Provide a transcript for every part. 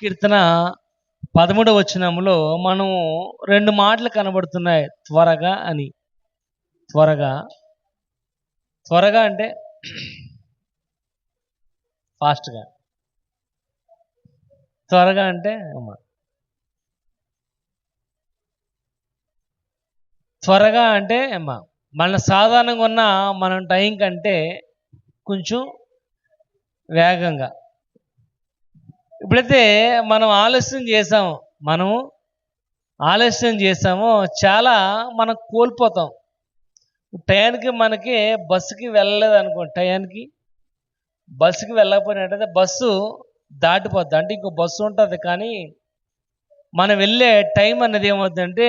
కీర్తన 13వ వచనంలో మనం 2 మాటలు కనబడుతున్నాయి. త్వరగా అని. త్వరగా. త్వరగా అంటే ఫాస్ట్‌గా. త్వరగా అంటే త్వరగా అంటే మన సాధారణంగా ఉన్న మనం టైం కంటే కొంచెం వేగంగా. ఎప్పుడైతే మనం ఆలస్యం చేసామో చాలా మనం కోల్పోతాం. టయానికి మనకి బస్సుకి వెళ్ళలేదనుకోండి, టయానికి బస్సుకి వెళ్ళకపోయినట్టయితే బస్సు దాటిపోద్ది. అంటే ఇంకో బస్సు ఉంటుంది, కానీ మనం వెళ్ళే టైం అనేది ఏమవుద్దంటే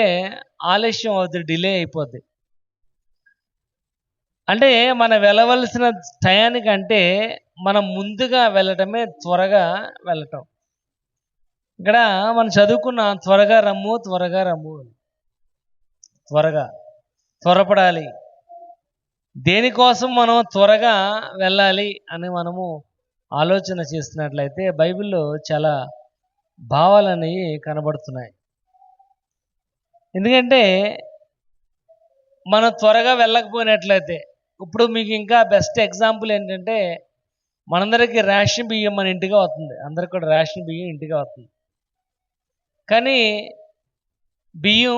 ఆలస్యం అవుద్ది, డిలే అయిపోద్ది. అంటే మనం వెళ్ళవలసిన టయానికంటే మనం ముందుగా వెళ్ళటమే త్వరగా వెళ్ళటం. ఇక్కడ మనం చదువుకున్న త్వరగా రమ్ము, త్వరగా రమ్ము. త్వరగా, త్వరపడాలి. దేనికోసం మనం త్వరగా వెళ్ళాలి అని మనము ఆలోచన చేస్తున్నట్లయితే బైబిల్లో చాలా భావాలనేవి కనబడుతున్నాయి. ఎందుకంటే మనం త్వరగా వెళ్ళకపోయినట్లయితే, ఇప్పుడు మీకు ఇంకా బెస్ట్ ఎగ్జాంపుల్ ఏంటంటే, మనందరికీ రేషన్ బియ్యం మన ఇంటికి వస్తుంది. అందరికి కూడా రేషన్ బియ్యం ఇంటికి వస్తుంది. కానీ బియ్యం,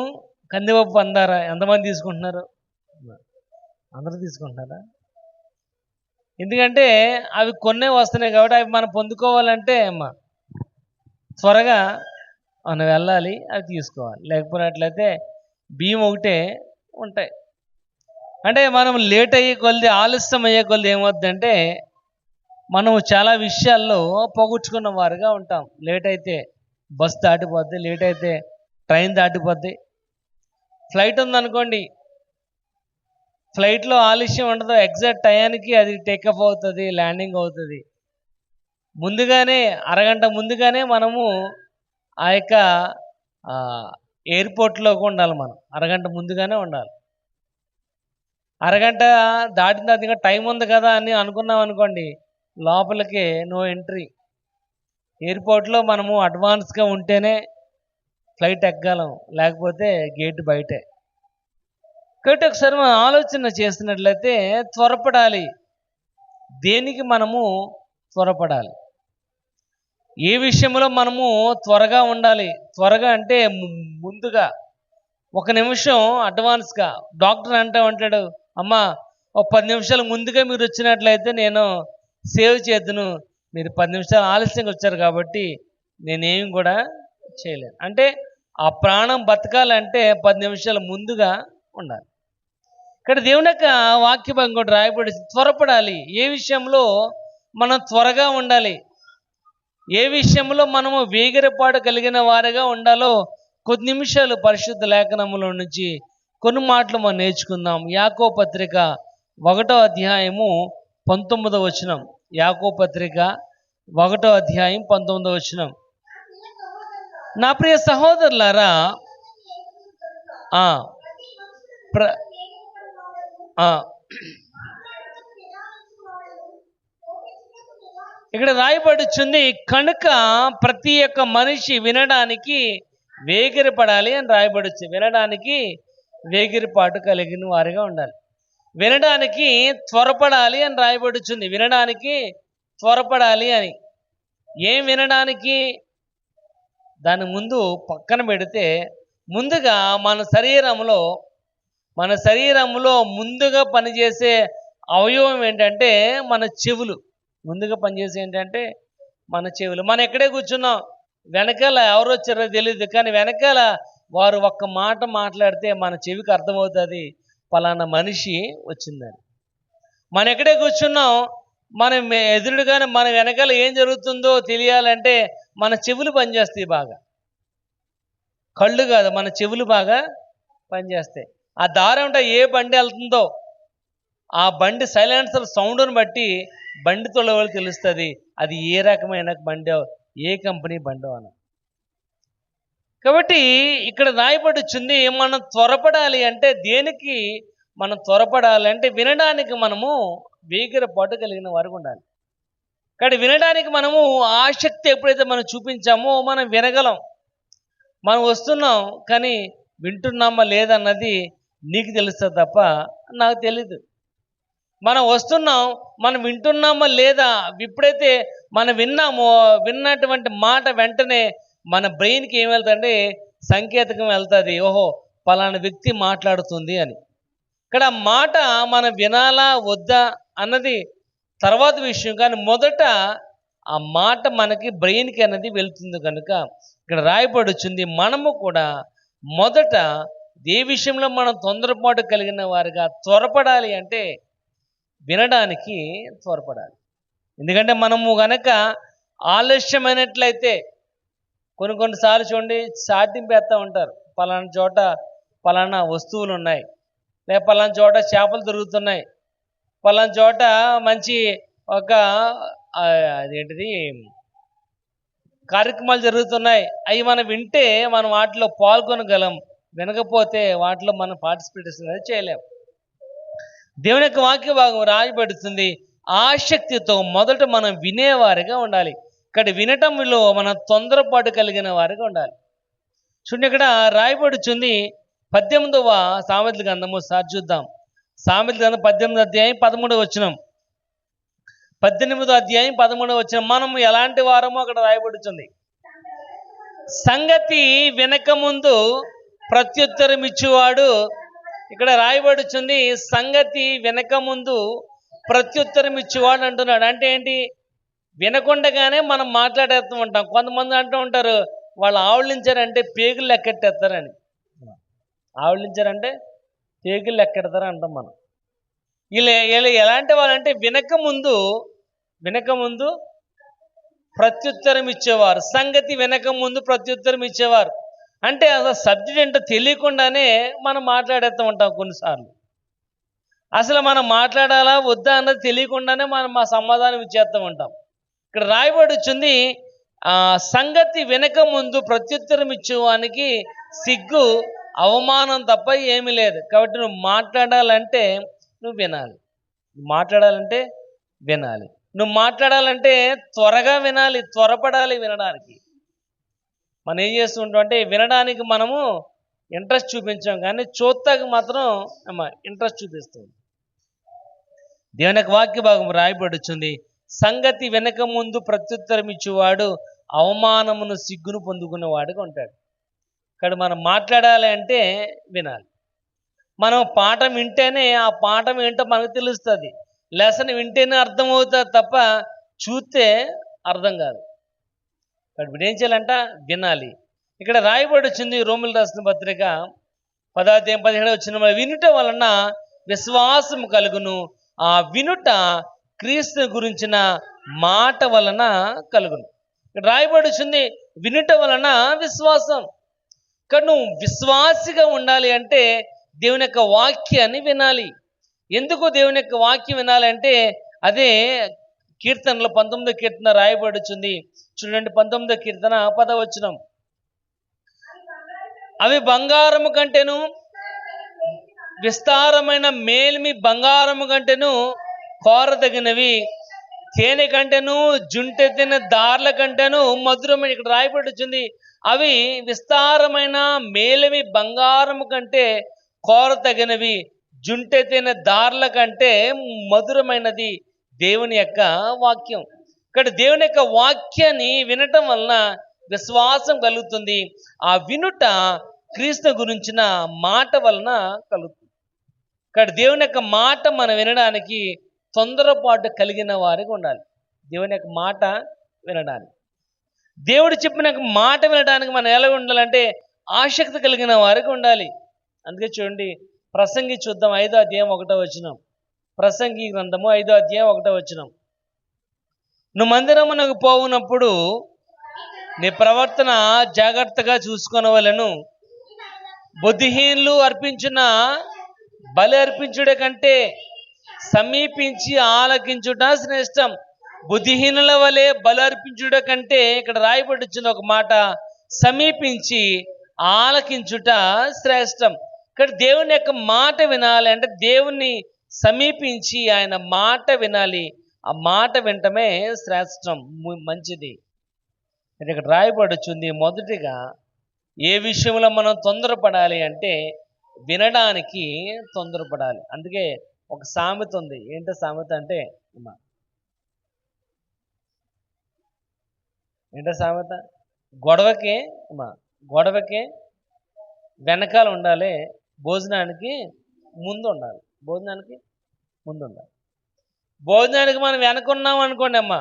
కందిపప్పు అందారా ఎంతమంది తీసుకుంటున్నారు? అందరూ తీసుకుంటున్నారా? ఎందుకంటే అవి కొన్నే వస్తున్నాయి కాబట్టి అవి మనం పొందుకోవాలంటే త్వరగా మనం వెళ్ళాలి, అవి తీసుకోవాలి. లేకపోయినట్లయితే బియ్యం ఒకటే ఉంటాయి. అంటే మనం లేట్ అయ్యే కొద్ది, ఆలస్యం అయ్యే కొద్ది ఏమవుద్దంటే మనం చాలా విషయాల్లో పోగొట్టుకున్న వారుగా ఉంటాం. లేట్ అయితే బస్ దాటిపోద్ది, లేట్ అయితే ట్రైన్ దాటిపోద్ది. ఫ్లైట్ ఉందనుకోండి, ఫ్లైట్లో ఆలస్యం ఉండదు, ఎగ్జాక్ట్ టయానికి అది టేకప్ అవుతుంది, ల్యాండింగ్ అవుతుంది. ముందుగానే అరగంట ముందుగానే మనము ఆ యొక్క ఎయిర్పోర్ట్లోకి ఉండాలి. మనం అరగంట ముందుగానే ఉండాలి. అరగంట దాటిన తర్వాత ఇంకా టైం ఉంది కదా అని అనుకున్నాం అనుకోండి, లోపలికి నో ఎంట్రీ. ఎయిర్పోర్ట్లో మనము అడ్వాన్స్గా ఉంటేనే ఫ్లైట్ ఎక్కగలం, లేకపోతే గేట్ బయటే. కాబట్టి ఒకసారి మనం ఆలోచన చేస్తున్నట్లయితే త్వరపడాలి. దేనికి మనము త్వరపడాలి? ఏ విషయంలో మనము త్వరగా ఉండాలి? త్వరగా అంటే ముందుగా, 1 నిమిషం అడ్వాన్స్గా. డాక్టర్ అంటాడు, అమ్మా ఒక 10 నిమిషాలు ముందుగా మీరు వచ్చినట్లయితే నేను సేవ్ చేద్దును. మీరు 10 నిమిషాలు ఆలస్యంగా వచ్చారు కాబట్టి నేనేం కూడా చేయలేను. అంటే ఆ ప్రాణం బతకాలంటే 10 నిమిషాలు ముందుగా ఉండాలి. ఇక్కడ దేవుని యొక్క వాక్యం కూడా రాయబడి త్వరపడాలి. ఏ విషయంలో మనం త్వరగా ఉండాలి, ఏ విషయంలో మనము వేగిరపాటు కలిగిన వారిగా ఉండాలో కొద్ది నిమిషాలు పరిశుద్ధ లేఖనములో నుంచి కొన్ని మాటలు మనం నేర్చుకుందాం. యాకోబు పత్రిక 1వ అధ్యాయము 19వ వచనం. యాకోబు పత్రిక 1వ అధ్యాయం 19వ వచనం. నా ప్రియ సహోదరులారా, ఇక్కడ రాయబడుచుంది, కనుక ప్రతి ఒక్క మనిషి వినడానికి వేగిరపడాలి అని రాయబడుచు. వినడానికి వేగిరపాటు కలిగిన వారిగా ఉండాలి. వినడానికి త్వరపడాలి అని రాయబడుచుంది. వినడానికి త్వరపడాలి అని. ఏం వినడానికి? దాని ముందు పక్కన పెడితే, ముందుగా మన శరీరంలో ముందుగా పనిచేసే అవయవం ఏంటంటే మన చెవులు. ముందుగా పనిచేసే ఏంటంటే మన చెవులు. మనం ఎక్కడే కూర్చున్నాం, వెనకాల ఎవరు వచ్చారో తెలియదు, కానీ వెనకాల వారు ఒక్క మాట మాట్లాడితే మన చెవికి అర్థమవుతుంది పలానా మనిషి వచ్చిందని. మనం ఎక్కడే కూర్చున్నాం, మనం ఎదురుగానే మన వెనకాల ఏం జరుగుతుందో తెలియాలంటే మన చెవులు పనిచేస్తాయి బాగా. కళ్ళు కాదు, మన చెవులు బాగా పనిచేస్తాయి. ఆ దారి ఉంటే ఏ బండి వెళ్తుందో ఆ బండి సైలెన్సర్ సౌండ్ని బట్టి బండి తొలవలు తెలుస్తుంది అది ఏ రకమైన బండి, ఏ కంపెనీ బండో అని. కాబట్టి ఇక్కడ రాయబడుచుంది, మనం త్వరపడాలి అంటే దేనికి మనం త్వరపడాలి అంటే వినడానికి మనము వేగిరపాటు కలిగిన వారికి ఉండాలి. కానీ వినడానికి మనము ఆసక్తి ఎప్పుడైతే మనం చూపించామో మనం వినగలం. మనం వస్తున్నాం కానీ వింటున్నామా లేదన్నది నీకు తెలుస్తుంది తప్ప నాకు తెలీదు. మనం వస్తున్నాం, మనం వింటున్నామా లేదా, ఎప్పుడైతే మనం విన్నటువంటి మాట వెంటనే మన బ్రెయిన్కి ఏం వెళ్తుందంటే సంకేతకం వెళ్తుంది, ఓహో పలానా వ్యక్తి మాట్లాడుతుంది అని. ఇక్కడ మాట మనం వినాలా వద్దా అన్నది తర్వాత విషయం, కానీ మొదట ఆ మాట మనకి బ్రెయిన్కి అనేది వెళ్తుంది. కనుక ఇక్కడ రాయబడుచుంది, మనము కూడా మొదట ఏ విషయంలో మనం తొందరపాటు కలిగిన వారిగా త్వరపడాలి అంటే వినడానికి త్వరపడాలి. ఎందుకంటే మనము గనక ఆలస్యమైనట్లయితే కొన్నిసార్లు చూడండి, చాటింపు వేస్తూ ఉంటారు, పలానా చోట పలానా వస్తువులు ఉన్నాయి, లేక పలానా చోట చేపలు దొరుకుతున్నాయి, పలానా చోట మంచి ఒక అదేంటిది కార్యక్రమాలు జరుగుతున్నాయి. అవి మనం వింటే మనం వాటిలో పాల్గొనగలం, వినకపోతే వాటిలో మనం పార్టిసిపేషన్ అనేది చేయలేం. దేవుని యొక్క వాక్య భాగం రాయబడుతుంది, ఆసక్తితో మొదట మనం వినేవారిగా ఉండాలి. ఇక్కడ వినటంలో మనం తొందరపాటు కలిగిన వారిగా ఉండాలి. చూడండి, ఇక్కడ రాయబడుచుంది 18వ సామెతల గ్రంథము సార్ చూద్దాం. సామెతల గ్రంథం 18వ అధ్యాయం 13వ వచనం, 18వ అధ్యాయం 13వ వచనం. మనం ఎలాంటి వారమో అక్కడ రాయబడుచుంది. సంగతి వెనక ముందు ప్రత్యుత్తరం ఇచ్చేవాడు. ఇక్కడ రాయబడుచుంది సంగతి వెనక ముందు ప్రత్యుత్తరం ఇచ్చేవాడు అంటున్నాడు. అంటే ఏంటి? వినకుండగానే మనం మాట్లాడేస్తూ ఉంటాం. కొంతమంది అంటూ ఉంటారు, వాళ్ళు ఆవులించారంటే పేగులు లెక్కెట్టేస్తారని. ఆవులించారంటే పేగులు లెక్కెడతారు అంటాం మనం. వీళ్ళు ఎలాంటి వాళ్ళంటే వినక ముందు ప్రత్యుత్తరం ఇచ్చేవారు. సంగతి వెనక ముందు ప్రత్యుత్తరం ఇచ్చేవారు అంటే అసలు సబ్జెక్ట్ ఏంటో తెలియకుండానే మనం మాట్లాడేస్తూ ఉంటాం. కొన్నిసార్లు అసలు మనం మాట్లాడాలా వద్దా అన్నది తెలియకుండానే మనం మా సమాధానం ఇచ్చేస్తూ ఉంటాం. ఇక్కడ రాయబడుచుంది, సంగతి వెనక ముందు ప్రత్యుత్తరం ఇచ్చేవానికి సిగ్గు అవమానం తప్ప ఏమీ లేదు. కాబట్టి నువ్వు మాట్లాడాలంటే నువ్వు వినాలి. నువ్వు మాట్లాడాలంటే త్వరగా వినాలి, త్వరపడాలి వినడానికి. మనం ఏం చేస్తూ ఉంటాం అంటే వినడానికి మనము ఇంట్రెస్ట్ చూపించాం, కానీ చూస్తాకి మాత్రం ఇంట్రెస్ట్ చూపిస్తాం. దేవుని యొక్క వాక్య భాగం రాయబడుచుంది, సంగతి వెనక ముందు ప్రత్యుత్తరం ఇచ్చేవాడు అవమానమును సిగ్గును పొందుకునేవాడుగా ఉంటాడు. ఇక్కడ మనం మాట్లాడాలి అంటే వినాలి. మనం పాఠం వింటేనే ఆ పాఠం ఏంటో మనకు తెలుస్తుంది. లెసన్ వింటేనే అర్థమవుతుంది తప్ప చూస్తే అర్థం కాదు. ఇక్కడ ఏం చేయాలంట? వినాలి. ఇక్కడ రాయబడుచుంది రోమిలకు రాసిన పత్రిక 10వ అధ్యాయం 17వ వచనం, వినుట వలన విశ్వాసం కలుగును, ఆ వినుట క్రీస్తు గురించిన మాట వలన కలుగును. ఇక్కడ రాయబడుచుంది వినుట వలన విశ్వాసం. ఇక్కడ నువ్వు విశ్వాసిగా ఉండాలి అంటే దేవుని యొక్క వాక్యాన్ని వినాలి. ఎందుకు దేవుని యొక్క వాక్యం వినాలంటే అదే కీర్తనలో 19వ కీర్తన రాయబడుచుంది. చూడండి, 19వ కీర్తన 10వ వచనం, అవి బంగారము కంటేను విస్తారమైన మేలిమి బంగారము కంటేను కోరదగినవి, తేనె కంటేను జుంటెత్తిన దార్ల కంటేను మధురమైన. ఇక్కడ రాయబడుచుంది అవి విస్తారమైన మేలిమి బంగారము కంటే కోరతగినవి, జుంటెత్తిన దార్ల కంటే మధురమైనది దేవుని యొక్క వాక్యం. ఇక్కడ దేవుని యొక్క వాక్యాన్ని వినటం వలన విశ్వాసం కలుగుతుంది. ఆ వినుట క్రీస్తు గురించిన మాట వలన కలుగుతుంది. ఇక్కడ దేవుని యొక్క మాట మనం వినడానికి తొందరపాటు కలిగిన వారికి ఉండాలి. దేవుని యొక్క మాట వినడానికి, దేవుడు చెప్పిన మాట వినడానికి మనం ఎలా ఉండాలంటే ఆసక్తి కలిగిన వారికి ఉండాలి. అందుకే చూడండి, ప్రసంగి చూద్దాం 5వ అధ్యాయం 1వ వచనం. ప్రసంగి గ్రంథము 5వ అధ్యాయం 1వ వచనం, నువ్వు మందిరమునకు పోవునప్పుడు నీ ప్రవర్తన జాగ్రత్తగా చూసుకొనవలెను. బుద్ధిహీనులు అర్పించిన బలి అర్పించుట కంటే సమీపించి ఆలకించుట శ్రేష్టం. బుద్ధిహీనుల వలె బలి అర్పించుట కంటే, ఇక్కడ రాయబడుచున్న ఒక మాట, సమీపించి ఆలకించుట శ్రేష్టం. ఇక్కడ దేవుని యొక్క మాట వినాలి అంటే దేవుణ్ణి సమీపించి ఆయన మాట వినాలి. ఆ మాట వింటమే శ్రేష్టం, మంచిది. అంటే ఇక్కడ రాయబడుచుంది మొదటిగా ఏ విషయంలో మనం తొందరపడాలి అంటే వినడానికి తొందరపడాలి. అందుకే ఒక సామెత ఉంది. ఏంటో సామెత అంటే అమ్మా, ఏంటో సామెత? గొడవకి అమ్మా, గొడవకి వెనకాల ఉండాలి, భోజనానికి ముందు ఉండాలి. భోజనానికి ముందు ఉండాలి. భోజనానికి మనం వెనకున్నాం అనుకోండి అమ్మా,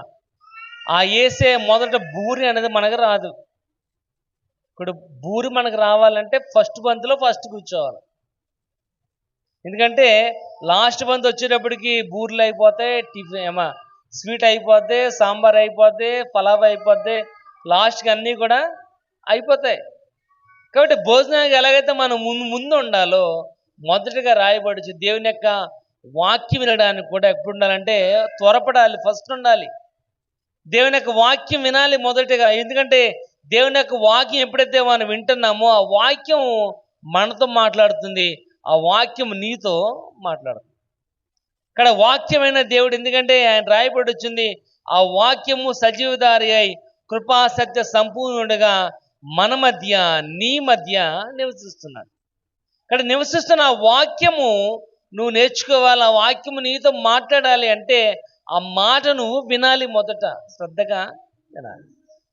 ఆ వేసే మొదట బూరి అనేది మనకు రాదు. ఇప్పుడు బూరి మనకు రావాలంటే ఫస్ట్ బంతిలో ఫస్ట్ కూర్చోవాలి. ఎందుకంటే లాస్ట్ బంత్ వచ్చేటప్పటికి బూరెలు అయిపోతాయి, టిఫిన్ స్వీట్ అయిపోద్ది, సాంబార్ అయిపోద్ది, పలావ్ అయిపోద్ది, లాస్ట్కి అన్నీ కూడా అయిపోతాయి. కాబట్టి భోజనానికి ఎలాగైతే మనం ముందు ఉండాలో మొదటిగా రాయబడి దేవుని యొక్క వాక్యం వినడానికి కూడా ఎప్పుడు ఉండాలంటే త్వరపడాలి, ఫస్ట్ ఉండాలి. దేవుని యొక్క వాక్యం వినాలి మొదటిగా. ఎందుకంటే దేవుని యొక్క వాక్యం ఎప్పుడైతే మనం వింటున్నామో ఆ వాక్యం మనతో మాట్లాడుతుంది, ఆ వాక్యం నీతో మాట్లాడుతుంది. ఇక్కడ వాక్యమైన దేవుడు, ఎందుకంటే ఆయన రాయబడి వచ్చింది, ఆ వాక్యము సజీవధారి అయి కృపా సత్య సంపూర్ణుడిగా మన మధ్య నీ మధ్య నివసిస్తున్నాడు. ఇక్కడ నివసిస్తున్న ఆ వాక్యము నువ్వు నేర్చుకోవాలి, ఆ వాక్యము నీతో మాట్లాడాలి అంటే ఆ మాటను వినాలి, మొదట శ్రద్ధగా వినాలి.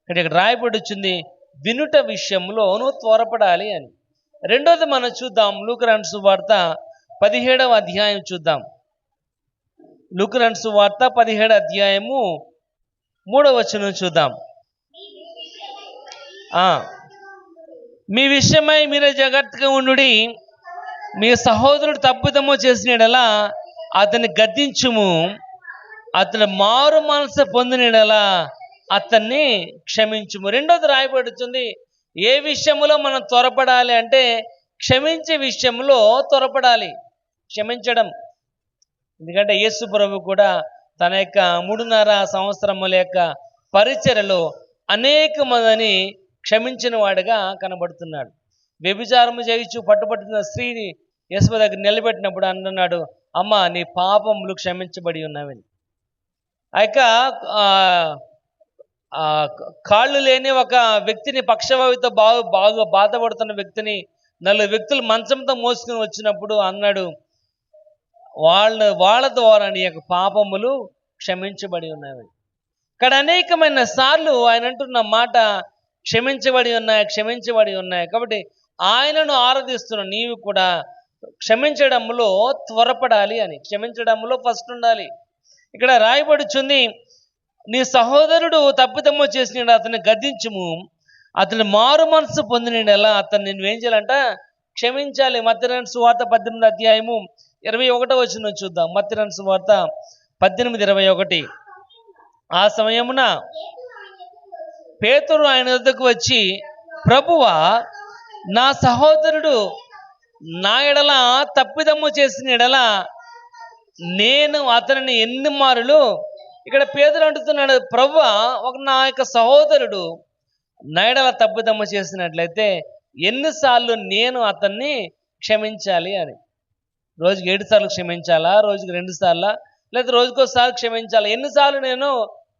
ఇక్కడ రాయబడి వచ్చింది వినుట విషయంలో నువ్వు త్వరపడాలి అని. రెండోది మనం చూద్దాం, లూకా రాసిన సువార్త 17వ అధ్యాయం చూద్దాం. లూకా రాసిన సువార్త 17వ అధ్యాయము 3వ వచనం చూద్దాం. మీ విషయమై మీరే జాగ్రత్తగా ఉండుడి, మీ సహోదరుడు తప్పిదము చేసిన యెడల అతన్ని గద్దించుము, అతను మారు మనసు పొందిన యెడల అతన్ని క్షమించుము. రెండోది రాయబడుతుంది, ఏ విషయంలో మనం త్వరపడాలి అంటే క్షమించే విషయంలో త్వరపడాలి, క్షమించడం. ఎందుకంటే యేసు ప్రభు కూడా తన యొక్క 3.5 సంవత్సరముల యొక్క పరిచర్యలో అనేక మందిని క్షమించిన వాడిగా కనబడుతున్నాడు. వ్యభిచారము చేయించు పట్టుబట్టిన స్త్రీని యేసు దగ్గర నిలబెట్టినప్పుడు అన్నాడు, అమ్మ నీ పాపములు క్షమించబడి ఉన్నవని. ఆ యొక్క కాళ్ళు లేని ఒక వ్యక్తిని, పక్షవాయువుతో బాగా బాధపడుతున్న వ్యక్తిని 4 వ్యక్తులు మంచంతో మోసుకుని వచ్చినప్పుడు అన్నాడు, వాళ్ళ ద్వారా నీ యొక్క పాపములు క్షమించబడి ఉన్నవి. ఇక్కడ అనేకమైన సార్లు ఆయన అంటున్న మాట క్షమించబడి ఉన్నాయి. కాబట్టి ఆయనను ఆరాధిస్తున్న నీవు కూడా క్షమించడంలో త్వరపడాలి అని, క్షమించడంలో ఫస్ట్ ఉండాలి. ఇక్కడ రాయబడుచుంది, నీ సహోదరుడు తప్పిదమ్మ చేసిన అతన్ని గద్దించుము, అతని మారు మనసు పొందిన యెడల అతన్ని నువ్వేం చేయాలంట, క్షమించాలి. మత్తయి రాసిన సువార్త 18వ అధ్యాయము 21వ వచనం చూద్దాం. మత్తయి రాసిన సువార్త 18:21. ఆ సమయమున పేతురు ఆయన వద్దకు వచ్చి, ప్రభువా, నా సహోదరుడు నా ఎడల తప్పిదమ్ము చేసిన ఎడల నేను అతనిని ఎన్ని మారులు. ఇక్కడ పేతురు అంటున్నాడు, ప్రభువా, నా యొక్క సహోదరుడు నా ఎడల తప్పిదమ్ము చేసినట్లయితే ఎన్నిసార్లు నేను అతన్ని క్షమించాలి అని. రోజుకి 7 సార్లు క్షమించాలా, రోజుకి 2 సార్లా, లేదా రోజుకోసారి క్షమించాలా, ఎన్నిసార్లు నేను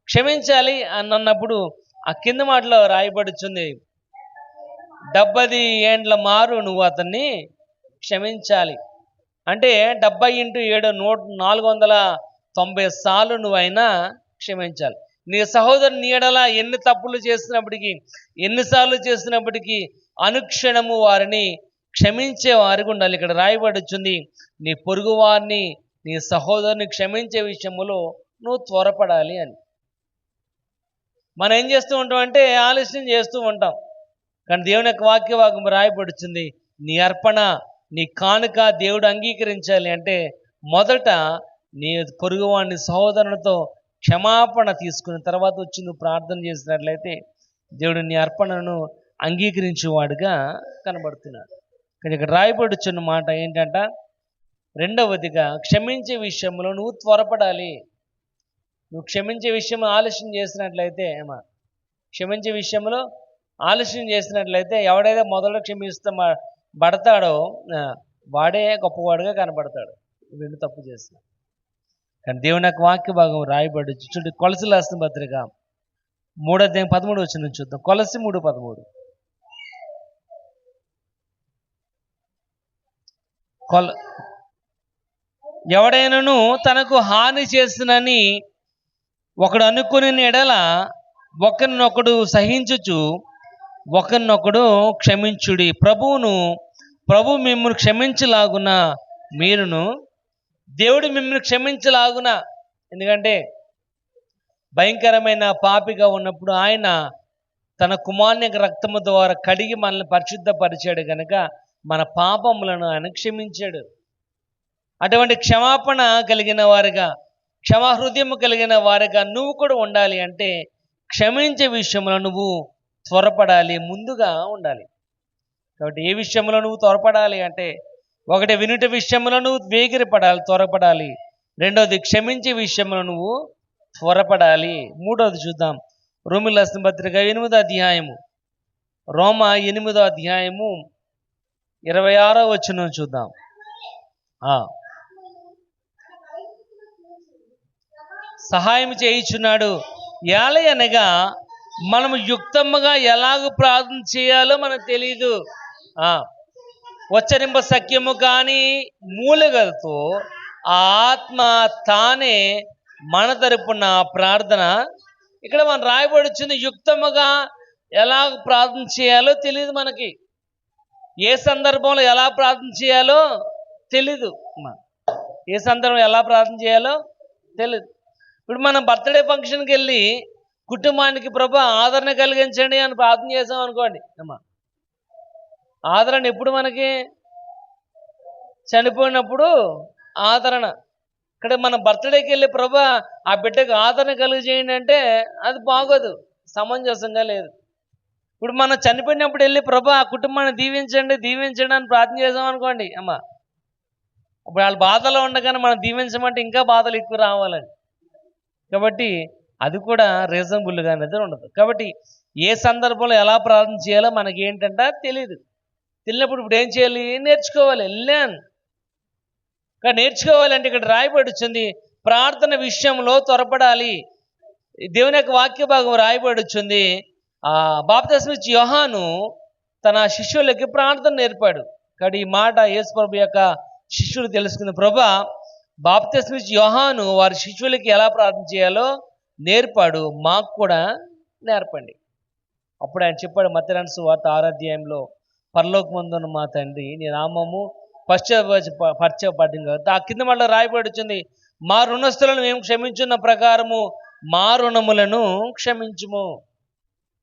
క్షమించాలి అన్నప్పుడు ఆ కింద మాటలో రాయబడుచుంది, 70 ఏండ్ల మారు నువ్వు అతన్ని క్షమించాలి. అంటే 70 × 7 490 సార్లు నువ్వైనా క్షమించాలి. నీ సహోదరు నీ ఎడల ఎన్ని తప్పులు చేసినప్పటికీ, ఎన్నిసార్లు చేసినప్పటికీ అనుక్షణము వారిని క్షమించే వారికి ఉండాలి. ఇక్కడ రాయబడుచుంది, నీ పొరుగు వారిని, నీ సహోదరుని క్షమించే విషయంలో నువ్వు త్వరపడాలి అని. మనం ఏం చేస్తూ ఉంటాం అంటే ఆలస్యం చేస్తూ ఉంటాం. కానీ దేవుని యొక్క వాక్యం రాయబడుచుంది, నీ అర్పణ, నీ కానుక దేవుడు అంగీకరించాలి అంటే మొదట నీ పొరుగువాడిని సహోదరునితో క్షమాపణ తీసుకున్న తర్వాత వచ్చి నువ్వు ప్రార్థన చేసినట్లయితే దేవుడు నీ అర్పణను అంగీకరించేవాడుగా కనబడుతున్నాడు. కానీ ఇక్కడ రాయబడుచున్న మాట ఏంటంట, రెండవదిగా క్షమించే విషయంలో నువ్వు త్వరపడాలి. నువ్వు క్షమించే విషయం ఆలస్యం చేసినట్లయితే క్షమించే విషయంలో ఆలస్యం చేసినట్లయితే ఎవడైతే మొదట క్షమిస్తబడతాడో వాడే గొప్పవాడుగా కనబడతాడు, వీళ్ళు తప్పు చేసిన. కానీ దేవుని యొక్క వాక్య భాగం రాయబడి చూడండి. కొలసి రాసిన పత్రిక 3:13 చూద్దాం. కొలసి 3:13. ఎవడైనను తనకు హాని చేస్తునని ఒకడు అనుకుని ఎడల ఒకరినొకడు సహించుచు ఒకరినొకడు క్షమించుడి. ప్రభు మిమ్మల్ని క్షమించలాగున మీరును దేవుడు మిమ్మల్ని క్షమించలాగున. ఎందుకంటే భయంకరమైన పాపిగా ఉన్నప్పుడు ఆయన తన కుమారుని రక్తము ద్వారా కడిగి మనల్ని పరిశుద్ధపరిచాడు కనుక మన పాపములను ఆయన క్షమించాడు. అటువంటి క్షమాపణ కలిగిన వారుగా, క్షమాహృదయం కలిగిన వారుగా నువ్వు కూడా ఉండాలి. అంటే క్షమించే విషయంలో నువ్వు త్వరపడాలి, ముందుగా ఉండాలి. కాబట్టి ఏ విషయంలో నువ్వు త్వరపడాలి అంటే, ఒకటి వినుట విషయంలో నువ్వు వేగిరపడాలి, త్వరపడాలి. రెండవది క్షమించే విషయంలో నువ్వు త్వరపడాలి. మూడవది చూద్దాం. రోమీయులకు రాసిన పత్రిక 8వ అధ్యాయము, రోమ 8వ అధ్యాయము 26వ వచనం చూద్దాం. సహాయం చేయుచున్నాడు. ఏలయనగా మనము యుక్తముగా ఎలాగ ప్రార్థన చేయాలో మనకు తెలియదు. ఉచ్చరింప సఖ్యము కానీ మూలగలతో ఆత్మ తానే మన తరపున ప్రార్థన. ఇక్కడ మనం రాయబడుచుంది, యుక్తముగా ఎలా ప్రార్థన చేయాలో తెలియదు మనకి. ఏ సందర్భంలో ఎలా ప్రార్థన చేయాలో తెలీదు. ఏ సందర్భం ఎలా ప్రార్థన చేయాలో తెలియదు. ఇప్పుడు మనం బర్త్డే ఫంక్షన్కి వెళ్ళి కుటుంబానికి ప్రభు ఆదరణ కలిగించండి అని ప్రార్థన చేసాం అనుకోండి. ఆదరణ ఎప్పుడు మనకి? చనిపోయినప్పుడు ఆదరణ. ఇక్కడ మన బర్త్డేకి వెళ్ళి ప్రభు ఆ బిడ్డకు ఆదరణ కలిగజేయండి అంటే అది బాగోదు, సమంజసంగా లేదు. ఇప్పుడు మనం చనిపోయినప్పుడు వెళ్ళి ప్రభు ఆ కుటుంబాన్ని దీవించండి అని ప్రార్థన చేసాం అనుకోండి. అప్పుడు వాళ్ళు బాధలో ఉండగానే మనం దీవించమంటే ఇంకా బాధలు ఎక్కువ రావాలని. కాబట్టి అది కూడా రీజనబుల్గా అనేది ఉండదు. కాబట్టి ఏ సందర్భంలో ఎలా ప్రార్థన చేయాలో మనకి ఏంటంటే తెలియదు. తెలియనప్పుడు ఇప్పుడు ఏం చేయాలి? నేర్చుకోవాలి. కానీ నేర్చుకోవాలంటే ఇక్కడ రాయబడుచుంది, ప్రార్థన విషయంలో త్వరపడాలి. దేవుని యొక్క వాక్య భాగం రాయబడుచుంది, బాప్తిస్మా యోహాను తన శిష్యులకి ప్రార్థన నేర్పాడు. కాబట్టి ఈ మాట యేసు ప్రభు యొక్క శిష్యులు తెలుసుకున్న ప్రభా, బాప్తిస్మా యోహాను వారి శిష్యులకి ఎలా ప్రార్థన చేయాలో నేర్పాడు, మాకు కూడా నేర్పండి. అప్పుడు ఆయన చెప్పాడు మత్తయి సువార్త 6వ అధ్యాయంలో, పరలోకమందున్న మా తండ్రి నీ నామము పరచబడింది కదా. ఆ కింద మళ్ళీ రాయబడుచుంది, మా రుణస్తులను మేము క్షమించున్న ప్రకారము మా రుణములను క్షమించుము.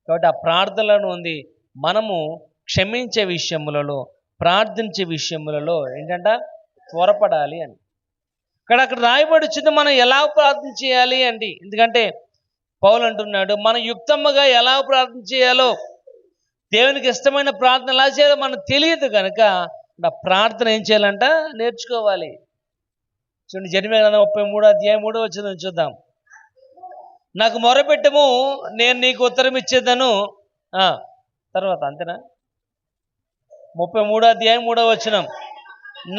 కాబట్టి ఆ ప్రార్థనలను ఉంది, మనము క్షమించే విషయములలో, ప్రార్థించే విషయములలో ఏంటంటే త్వరపడాలి అని. అక్కడ రాయబడుచుంది మనం ఎలా ప్రార్థన చేయాలి అండి. ఎందుకంటే పౌలు అంటున్నాడు, మనం యుక్తముగా ఎలా ప్రార్థన చేయాలో, దేవునికి ఇష్టమైన ప్రార్థన ఎలా చేయాలో మనకు తెలియదు కనుక ప్రార్థన ఏం చేయాలంట నేర్చుకోవాలి. చూడండి, జెరెమీయా 33వ అధ్యాయం 3వ వచనం చూద్దాం. నాకు మొరపెట్టము నేను నీకు ఉత్తరం ఇచ్చేదను. తర్వాత అంతేనా? 33వ అధ్యాయం 3వ వచనం,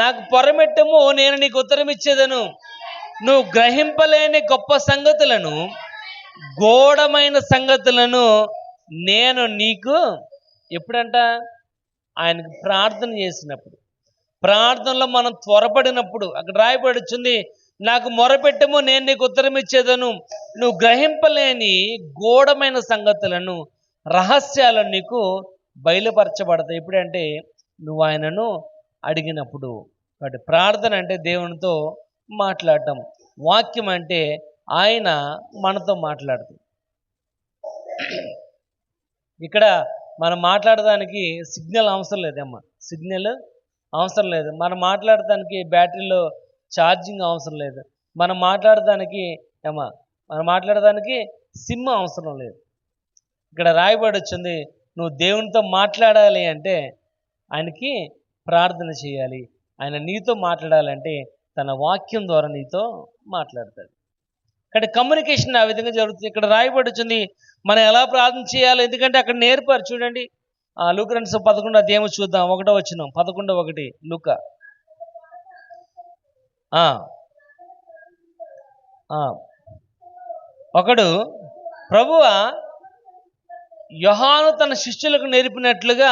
నాకు పొరమెట్టము నేను నీకు ఉత్తరం ఇచ్చేదను, నువ్వు గ్రహింపలేని గొప్ప సంగతులను, గూఢమైన సంగతులను నేను నీకు. ఎప్పుడంట? ఆయనకు ప్రార్థన చేసినప్పుడు, ప్రార్థనలో మనం త్వరపడినప్పుడు. అక్కడ రాయబడుచుంది, నాకు మొరపెట్టము నేను నీకు ఉత్తరం ఇచ్చేదను, నువ్వు గ్రహింపలేని గూఢమైన సంగతులను, రహస్యాలను నీకు బయలుపరచబడతాయి. ఎప్పుడంటే నువ్వు ఆయనను అడిగినప్పుడు. కాబట్టి ప్రార్థన అంటే దేవునితో మాట్లాడటం, వాక్యం అంటే ఆయన మనతో మాట్లాడుతుంది. ఇక్కడ మనం మాట్లాడడానికి సిగ్నల్ అవసరం లేదమ్మా, సిగ్నల్ అవసరం లేదు. మనం మాట్లాడటానికి బ్యాటరీలో ఛార్జింగ్ అవసరం లేదు. మనం మాట్లాడటానికి సిమ్ అవసరం లేదు. ఇక్కడ రాయబడి వచ్చింది, నువ్వు దేవునితో మాట్లాడాలి అంటే ఆయనకి ప్రార్థన చేయాలి. ఆయన నీతో మాట్లాడాలంటే తన వాక్యం ద్వారా నీతో మాట్లాడతాడు. ఇక్కడ కమ్యూనికేషన్ ఆ విధంగా జరుగుతుంది. ఇక్కడ రాయబడి వచ్చింది మనం ఎలా ప్రార్థన చేయాలి, ఎందుకంటే అక్కడ నేర్పారు. చూడండి, లూకా 11వ అధ్యాయం చూద్దాం, 1వ వచనం, 11:1 లూకా. ఆ, ఒకడు ప్రభువా, యోహాను తన శిష్యులకు నేర్పినట్లుగా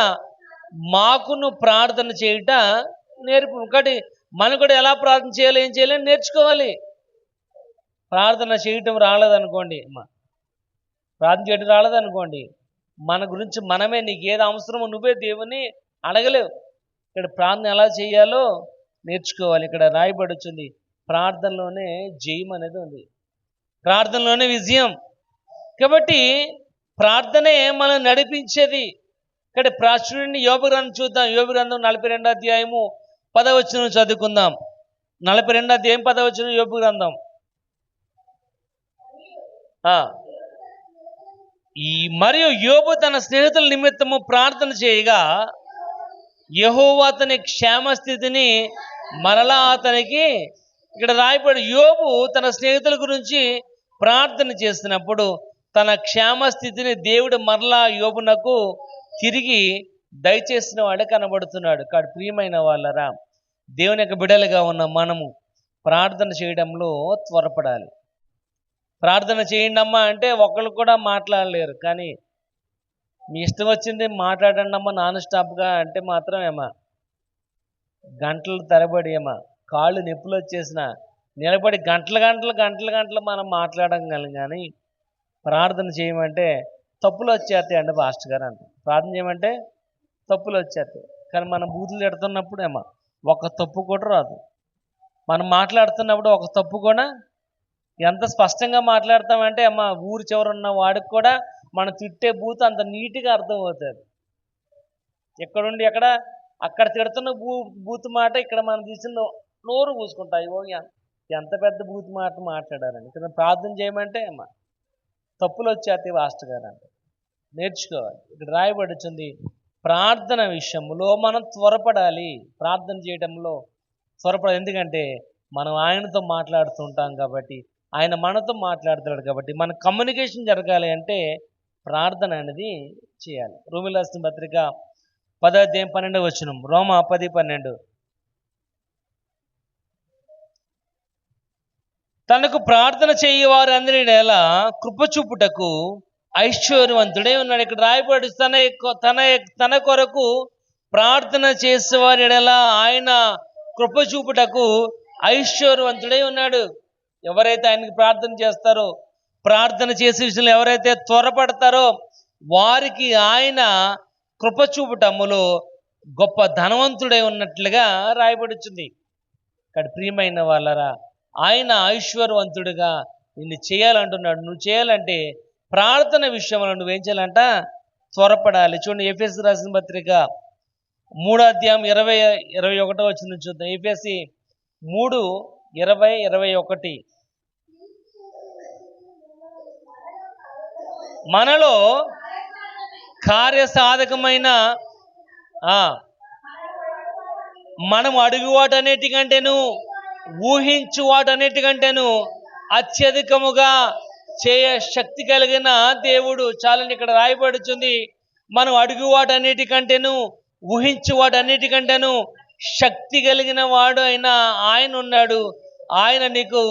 మాకును ప్రార్థన చేయుట నేర్పు. ఒకటి మనం కూడా ఎలా ప్రార్థన చేయాలి, ఏం చేయాలి అని నేర్చుకోవాలి. ప్రార్థన చేయటం రాలేదనుకోండి, ప్రార్థన చేయటం రాలేదనుకోండి, మన గురించి మనమే, నీకు ఏది అవసరమో నువ్వే దేవుని అడగలేవు. ఇక్కడ ప్రార్థన ఎలా చేయాలో నేర్చుకోవాలి. ఇక్కడ రాయబడి వచ్చింది, ప్రార్థనలోనే జయం అనేది ఉంది, ప్రార్థనలోనే విజయం. కాబట్టి ప్రార్థనే మనం నడిపించేది. ఇక్కడ చూడండి, యోబు గ్రంథం చూద్దాం. యోబు గ్రంథం 42వ అధ్యాయము 10వ వచనం చదువుకుందాం. 42వ అధ్యాయం 10వ వచనం యోబు గ్రంథం. మరియు యోబు తన స్నేహితుల నిమిత్తము ప్రార్థన చేయగా యెహోవా అతని క్షేమస్థితిని మరలా అతనికి, ఇక్కడ రాయబడి యోబు తన స్నేహితుల గురించి ప్రార్థన చేసినప్పుడు తన క్షేమస్థితిని దేవుడు మరలా యోబునకు తిరిగి దయచేసిన వాడే కనబడుతున్నాడు. కాదు ప్రియమైన వాళ్ళరా, దేవుని యొక్క బిడ్డలుగా ఉన్న మనము ప్రార్థన చేయడంలో త్వరపడాలి. ప్రార్థన చేయండి అమ్మా అంటే ఒకళ్ళు కూడా మాట్లాడలేరు. కానీ మీ ఇష్టం వచ్చింది మాట్లాడండి అమ్మా నాన్ స్టాప్గా అంటే మాత్రం గంటలు తరబడి కాళ్ళు నొప్పులు వచ్చేసిన నిలబడి గంటలు మనం మాట్లాడగలం. కానీ ప్రార్థన చేయమంటే తప్పులు వచ్చేస్తాయి అండి పాస్టర్ గారు అంటే. ప్రార్థన చేయమంటే తప్పులు వచ్చేస్తాయి. కానీ మనం బూతులు పెడుతున్నప్పుడు ఒక తప్పు కూడా రాదు. మనం మాట్లాడుతున్నప్పుడు ఒక తప్పు కూడా, ఎంత స్పష్టంగా మాట్లాడతామంటే ఊరి చివరున్న వాడికి కూడా మనం తిట్టే బూత్ అంత నీట్గా అర్థమవుతుంది. ఎక్కడుండి అక్కడ తిడుతున్న బూత్ మాట ఇక్కడ మనం తీసిన నోరు పూసుకుంటాయి. ఎంత పెద్ద బూత్ మాట మాట్లాడారని. ఇక్కడ ప్రార్థన చేయమంటే తప్పులు వచ్చేస్తాయి పాస్టర్ గారు అంటే. నేర్చుకోవాలి. ఇక్కడ రాయబడి వచ్చింది, ప్రార్థన విషయంలో మనం త్వరపడాలి. ప్రార్థన చేయడంలో త్వరపడాలి. ఎందుకంటే మనం ఆయనతో మాట్లాడుతుంటాం కాబట్టి, ఆయన మనతో మాట్లాడుతున్నాడు కాబట్టి, మన కమ్యూనికేషన్ జరగాలి అంటే ప్రార్థన అనేది చేయాలి. రోమీయులకు రాసిన పత్రిక 10వ అధ్యాయం 12వ వచనం. రోమా 10:12. తనకు ప్రార్థన చేయవారు అందరి ఎలా కృపచూపుటకు ఐశ్వర్యవంతుడే ఉన్నాడు. ఇక్కడ రాయబడి తన కొరకు ప్రార్థన చేసేవారి ఎడల ఆయన కృపచూపుటకు ఐశ్వర్యవంతుడై ఉన్నాడు. ఎవరైతే ఆయనకి ప్రార్థన చేస్తారో, ప్రార్థన చేసే విషయంలో ఎవరైతే త్వరపడతారో వారికి ఆయన కృపచూపుటములో గొప్ప ధనవంతుడై ఉన్నట్లుగా రాయబడుతుంది. ఇక్కడ ప్రియమైన వాళ్ళరా, ఆయన ఐశ్వర్యవంతుడిగా నిన్ను చేయాలంటున్నాడు. నువ్వు చేయాలంటే ప్రార్థన విషయంలో నువ్వేం చేయాలంట? త్వరపడాలి. చూడండి, ఎఫెసీ రాసిన పత్రిక 3వ అధ్యాయం 20-21 వచనం చూద్దాం. ఎఫెసీ 3:20-21. మనలో కార్యసాధకమైన మనం అడుగు వాటన్నిటికంటేను ఊహించు వాటన్నిటికంటేను అత్యధికముగా చేయ శక్తి కలిగిన దేవుడు. చాలని ఇక్కడ రాయబడుతుంది, మనం అడుగు వాటన్నిటికంటేను ఊహించు వాటన్నిటికంటేను శక్తి కలిగిన వాడు అయిన ఆయన ఉన్నాడు. ఆయన నీకు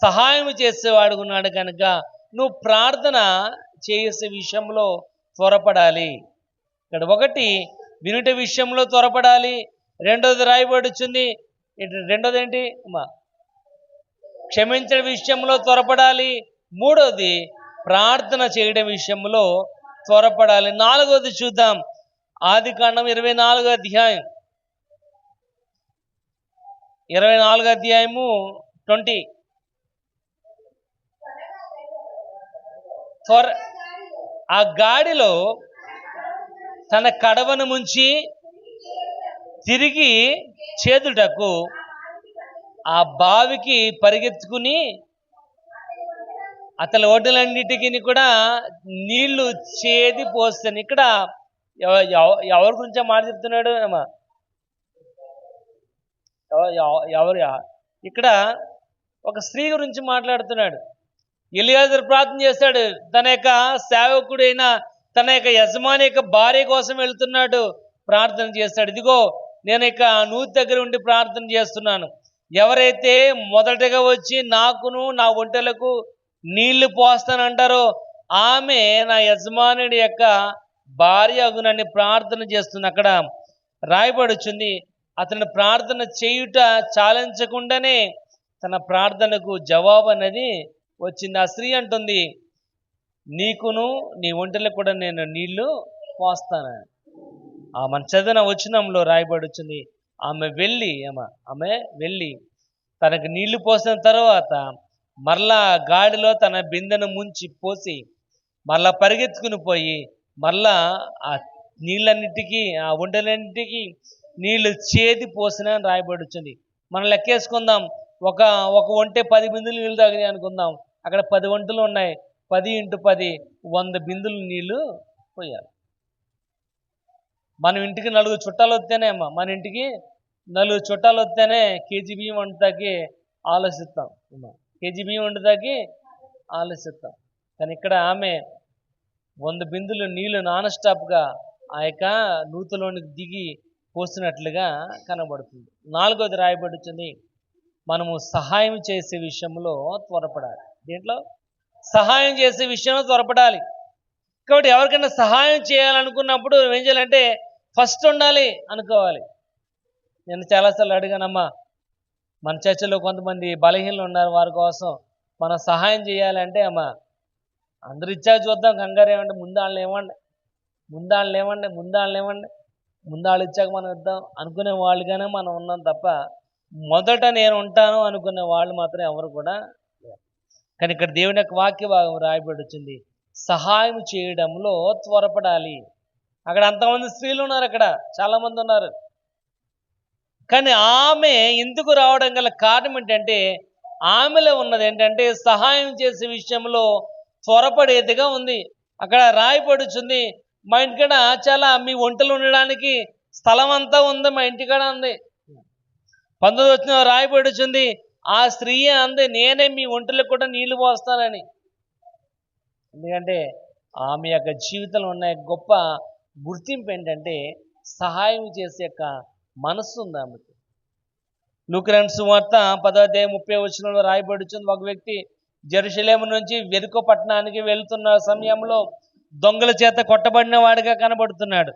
సహాయం చేసేవాడు ఉన్నాడు. కనుక నువ్వు ప్రార్థన చేసే విషయంలో త్వరపడాలి. ఇక్కడ ఒకటి వినుట విషయంలో త్వరపడాలి. రెండోది రాయబడుతుంది, రెండోది ఏంటి? క్షమించడం విషయంలో త్వరపడాలి. మూడోది ప్రార్థన చేయడం విషయంలో త్వరపడాలి. నాలుగోది చూద్దాం. ఆదికాండం 24వ అధ్యాయం 20. ఆ గాడిలో తన కడవను ముంచి తిరిగి చేదుటకు ఆ బావికి పరిగెత్తుకుని అతని ఒడ్డులన్నిటికీ కూడా నీళ్లు చేది పోస్తాను. ఇక్కడ ఎవరి గురించి మాట చెప్తున్నాడు? ఎవరు? ఇక్కడ ఒక స్త్రీ గురించి మాట్లాడుతున్నాడు. ఎలియాజరు ప్రార్థన చేస్తాడు. తన యొక్క సేవకుడైన తన యొక్క యజమాని యొక్క భార్య కోసం వెళ్తున్నాడు, ప్రార్థన చేస్తాడు. ఇదిగో నేను ఇక నూతి దగ్గర ఉండి ప్రార్థన చేస్తున్నాను, ఎవరైతే మొదటగా వచ్చి నాకును నా ఒంటెలకు నీళ్లు పోస్తానంటారో ఆమె నా యజమానుడి యొక్క భార్య అగునని ప్రార్థన చేస్తుంది. అక్కడ రాయబడుచుంది, అతని ప్రార్థన చేయుట చాలించకుండానే తన ప్రార్థనకు జవాబు అనేది వచ్చింది. ఆ స్త్రీ అంటుంది, నీకును నీ ఒంటెలకు కూడా నేను నీళ్లు పోస్తాను. మన చదివిన వచనంలో రాయబడుచుంది, ఆమె వెళ్ళి తనకు నీళ్లు పోసిన తర్వాత మరలా గాడిలో తన బిందెను ముంచి పోసి మరలా పరిగెత్తుకుని పోయి మరలా ఆ నీళ్ళన్నిటికీ ఆ ఒంటెలన్నిటికీ నీళ్లు చేతి పోసిన రాయబడుచుంది. మనం లెక్కేసుకుందాం, ఒక ఒంటె 10 బిందులు నీళ్ళు తాగినాయి అనుకుందాం. అక్కడ 10 ఒంటెలు ఉన్నాయి. 10 × 10 100 బిందులు నీళ్లు పోయాలి. మన ఇంటికి 4 చుట్టాలు వస్తేనే మన ఇంటికి 4 చుట్టాలు వస్తేనే కేజీ బియ్యం వండుతాకి ఆలోచిస్తాం. కేజీ బియ్యం వండుతాకి ఆలోచిస్తాం. కానీ ఇక్కడ ఆమె 100 బిందులు నీళ్లు నాన్ స్టాప్గా ఆ యొక్క నూతిలోనికి దిగి పోసినట్లుగా కనబడుతుంది. 4వది రాయబడుతుంది, మనము సహాయం చేసే విషయంలో త్వరపడాలి. దీంట్లో సహాయం చేసే విషయంలో త్వరపడాలి. కాబట్టి ఎవరికైనా సహాయం చేయాలనుకున్నప్పుడు ఏం చేయాలంటే ఫస్ట్ ఉండాలి అనుకోవాలి. నేను చాలాసార్లు అడిగానమ్మా, మన చర్చలో కొంతమంది బలహీనలు ఉన్నారు, వారి కోసం మనం సహాయం చేయాలంటే అందరూ ఇచ్చాక చూద్దాం, కంగారు ఏమంటే ముందాళ్ళు ఇచ్చాక మనం ఇద్దాం అనుకునే వాళ్ళుగానే మనం ఉన్నాం తప్ప మొదట నేను ఉంటాను అనుకునే వాళ్ళు మాత్రం ఎవరు కూడా. కానీ ఇక్కడ దేవుని యొక్క వాక్య భాగం రాయబడి వచ్చింది, సహాయం చేయడంలో త్వరపడాలి. అక్కడ అంతమంది స్త్రీలు ఉన్నారు, అక్కడ చాలామంది ఉన్నారు. కానీ ఆమె ఎందుకు రావడం గల కారణం ఏంటంటే ఆమెలో ఉన్నది ఏంటంటే సహాయం చేసే విషయంలో త్వరపడేదిగా ఉంది. అక్కడ రాయబడుచుంది, మా ఇంటికాడ చాలా మీ ఒంటలు ఉండడానికి స్థలం అంతా ఉంది, మా ఇంటికాడ ఉంది. 19వ రాయబడుచుంది, ఆ స్త్రీ అంది, నేనే మీ ఒంటలకు కూడా నీళ్లు పోస్తానని. ఎందుకంటే ఆమె యొక్క జీవితంలో ఉన్న గొప్ప గుర్తింపు ఏంటంటే సహాయం చేసే యొక్క మనస్సు ఉంది ఆమెకు. లూకాసు సువార్త 10:30 రాయబడుచుంది, ఒక వ్యక్తి జెరూసలేము నుంచి యెరికో పట్టణానికి వెళ్తున్న సమయంలో దొంగల చేత కొట్టబడిన వాడిగా కనబడుతున్నాడు.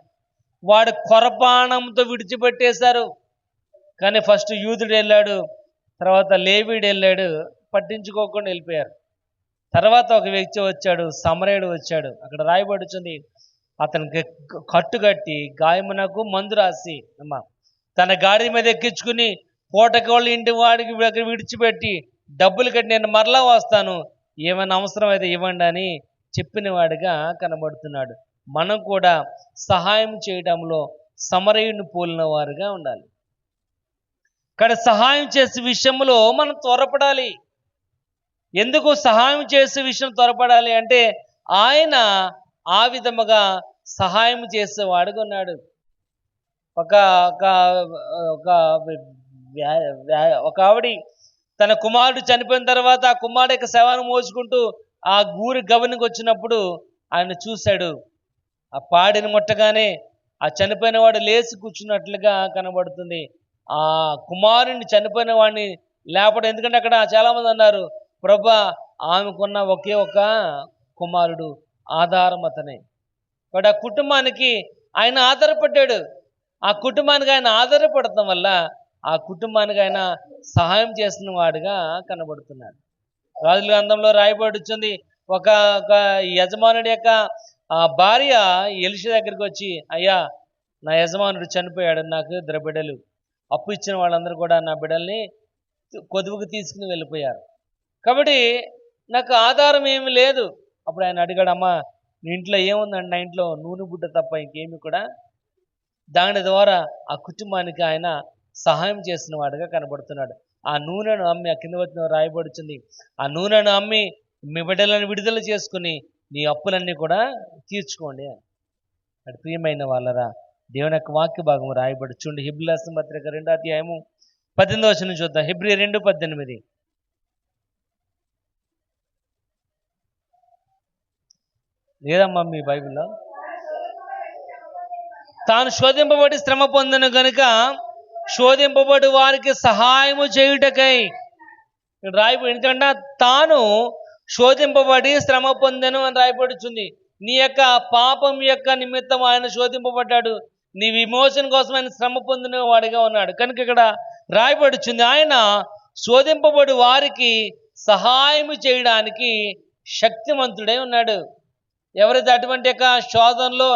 వాడు కొరపానంతో విడిచిపెట్టేశారు. కానీ ఫస్ట్ యూదుడు వెళ్ళాడు, తర్వాత లేవీడు వెళ్ళాడు, పట్టించుకోకుండా వెళ్ళిపోయారు. తర్వాత ఒక వ్యక్తి వచ్చాడు, సమరయుడు వచ్చాడు. అక్కడ రాయబడుచుంది, అతనికి కట్టుకట్టి గాయమునకు మందు రాసి తన గాడి మీద ఎక్కించుకుని పూటకి వాళ్ళ ఇంటి వాడికి విడిచిపెట్టి డబ్బులు కట్టి నేను మరలా వస్తాను, ఏమైనా అవసరం అయితే ఇవ్వండి అని చెప్పిన వాడిగా కనబడుతున్నాడు. మనం కూడా సహాయం చేయడంలో సమరయుని పోలిన వారుగా ఉండాలి. ఇక్కడ సహాయం చేసే విషయంలో మనం త్వరపడాలి. ఎందుకు సహాయం చేసే విషయం త్వరపడాలి అంటే ఆయన ఆ విధముగా సహాయం చేసేవాడుగా ఉన్నాడు. ఒక ఆవిడ తన కుమారుడు చనిపోయిన తర్వాత ఆ కుమారుడు యొక్క శవాన్ని మోసుకుంటూ ఆ ఊరి గవనికి వచ్చినప్పుడు ఆయన చూశాడు. ఆ పాడిని ముట్టగానే ఆ చనిపోయిన వాడు లేచి కూర్చున్నట్లుగా కనబడుతుంది. ఆ కుమారుని చనిపోయిన వాడిని లేపడం, ఎందుకంటే అక్కడ చాలామంది అన్నారు, ప్రభా ఆమెకున్న ఒకే ఒక కుమారుడు, ఆధారం అతనే. కాబట్టి ఆ కుటుంబానికి ఆయన ఆధారపడ్డాడు. ఆ కుటుంబానికి ఆయన ఆధారపడటం వల్ల ఆ కుటుంబానికి ఆయన సహాయం చేసిన వాడిగా కనబడుతున్నాడు. రాజుల గ్రంథంలో రాయబడుచుంది, ఒక యజమానుడి యొక్క భార్య ఎలీషా దగ్గరికి వచ్చి, అయ్యా నా యజమానుడు చనిపోయాడు, నాకు 2 బిడ్డలు, అప్పు ఇచ్చిన వాళ్ళందరూ కూడా నా బిడ్డల్ని కొదువుకు తీసుకుని వెళ్ళిపోయారు, కాబట్టి నాకు ఆధారం ఏమీ లేదు. అప్పుడు ఆయన అడిగాడు, అమ్మా నీ ఇంట్లో ఏముందండి? నా ఇంట్లో నూనె బుడ్డ తప్ప ఇంకేమి కూడా. దాని ద్వారా ఆ కుటుంబానికి ఆయన సహాయం చేసిన వాడుగా కనబడుతున్నాడు. ఆ నూనెను అమ్మి, ఆ కింద వచ్చిన రాయబడుతుంది, ఆ నూనెను అమ్మి మీ బిడ్డలను విడుదల చేసుకుని నీ అప్పులన్నీ కూడా తీర్చుకోండి. అది ప్రియమైన వాళ్ళరా, దేవుని యొక్క వాక్య భాగం రాయబడి చూడండి. హెబ్రీ రాసిన పత్రిక 2వ అధ్యాయము 18వ వచనం చూద్దాం. హెబ్రీ 2:18. లేదమ్మా మీ బైబిల్లో? తాను శోధింపబడి శ్రమ పొందిన కనుక శోధింపబడు వారికి సహాయము చేయుటకై. ఇక్కడ రాయబడి ఎందుకంటే తాను శోధింపబడి శ్రమ పొందెను అని రాయబడుతుంది. నీ యొక్క పాపం యొక్క నిమిత్తం ఆయన శోధింపబడ్డాడు. నీ విమోచన కోసం ఆయన శ్రమ పొందిన వాడిగా ఉన్నాడు. కనుక ఇక్కడ రాయబడుతుంది ఆయన శోధింపబడి వారికి సహాయము చేయడానికి శక్తిమంతుడై ఉన్నాడు. ఎవరైతే అటువంటి యొక్క శోధనలో,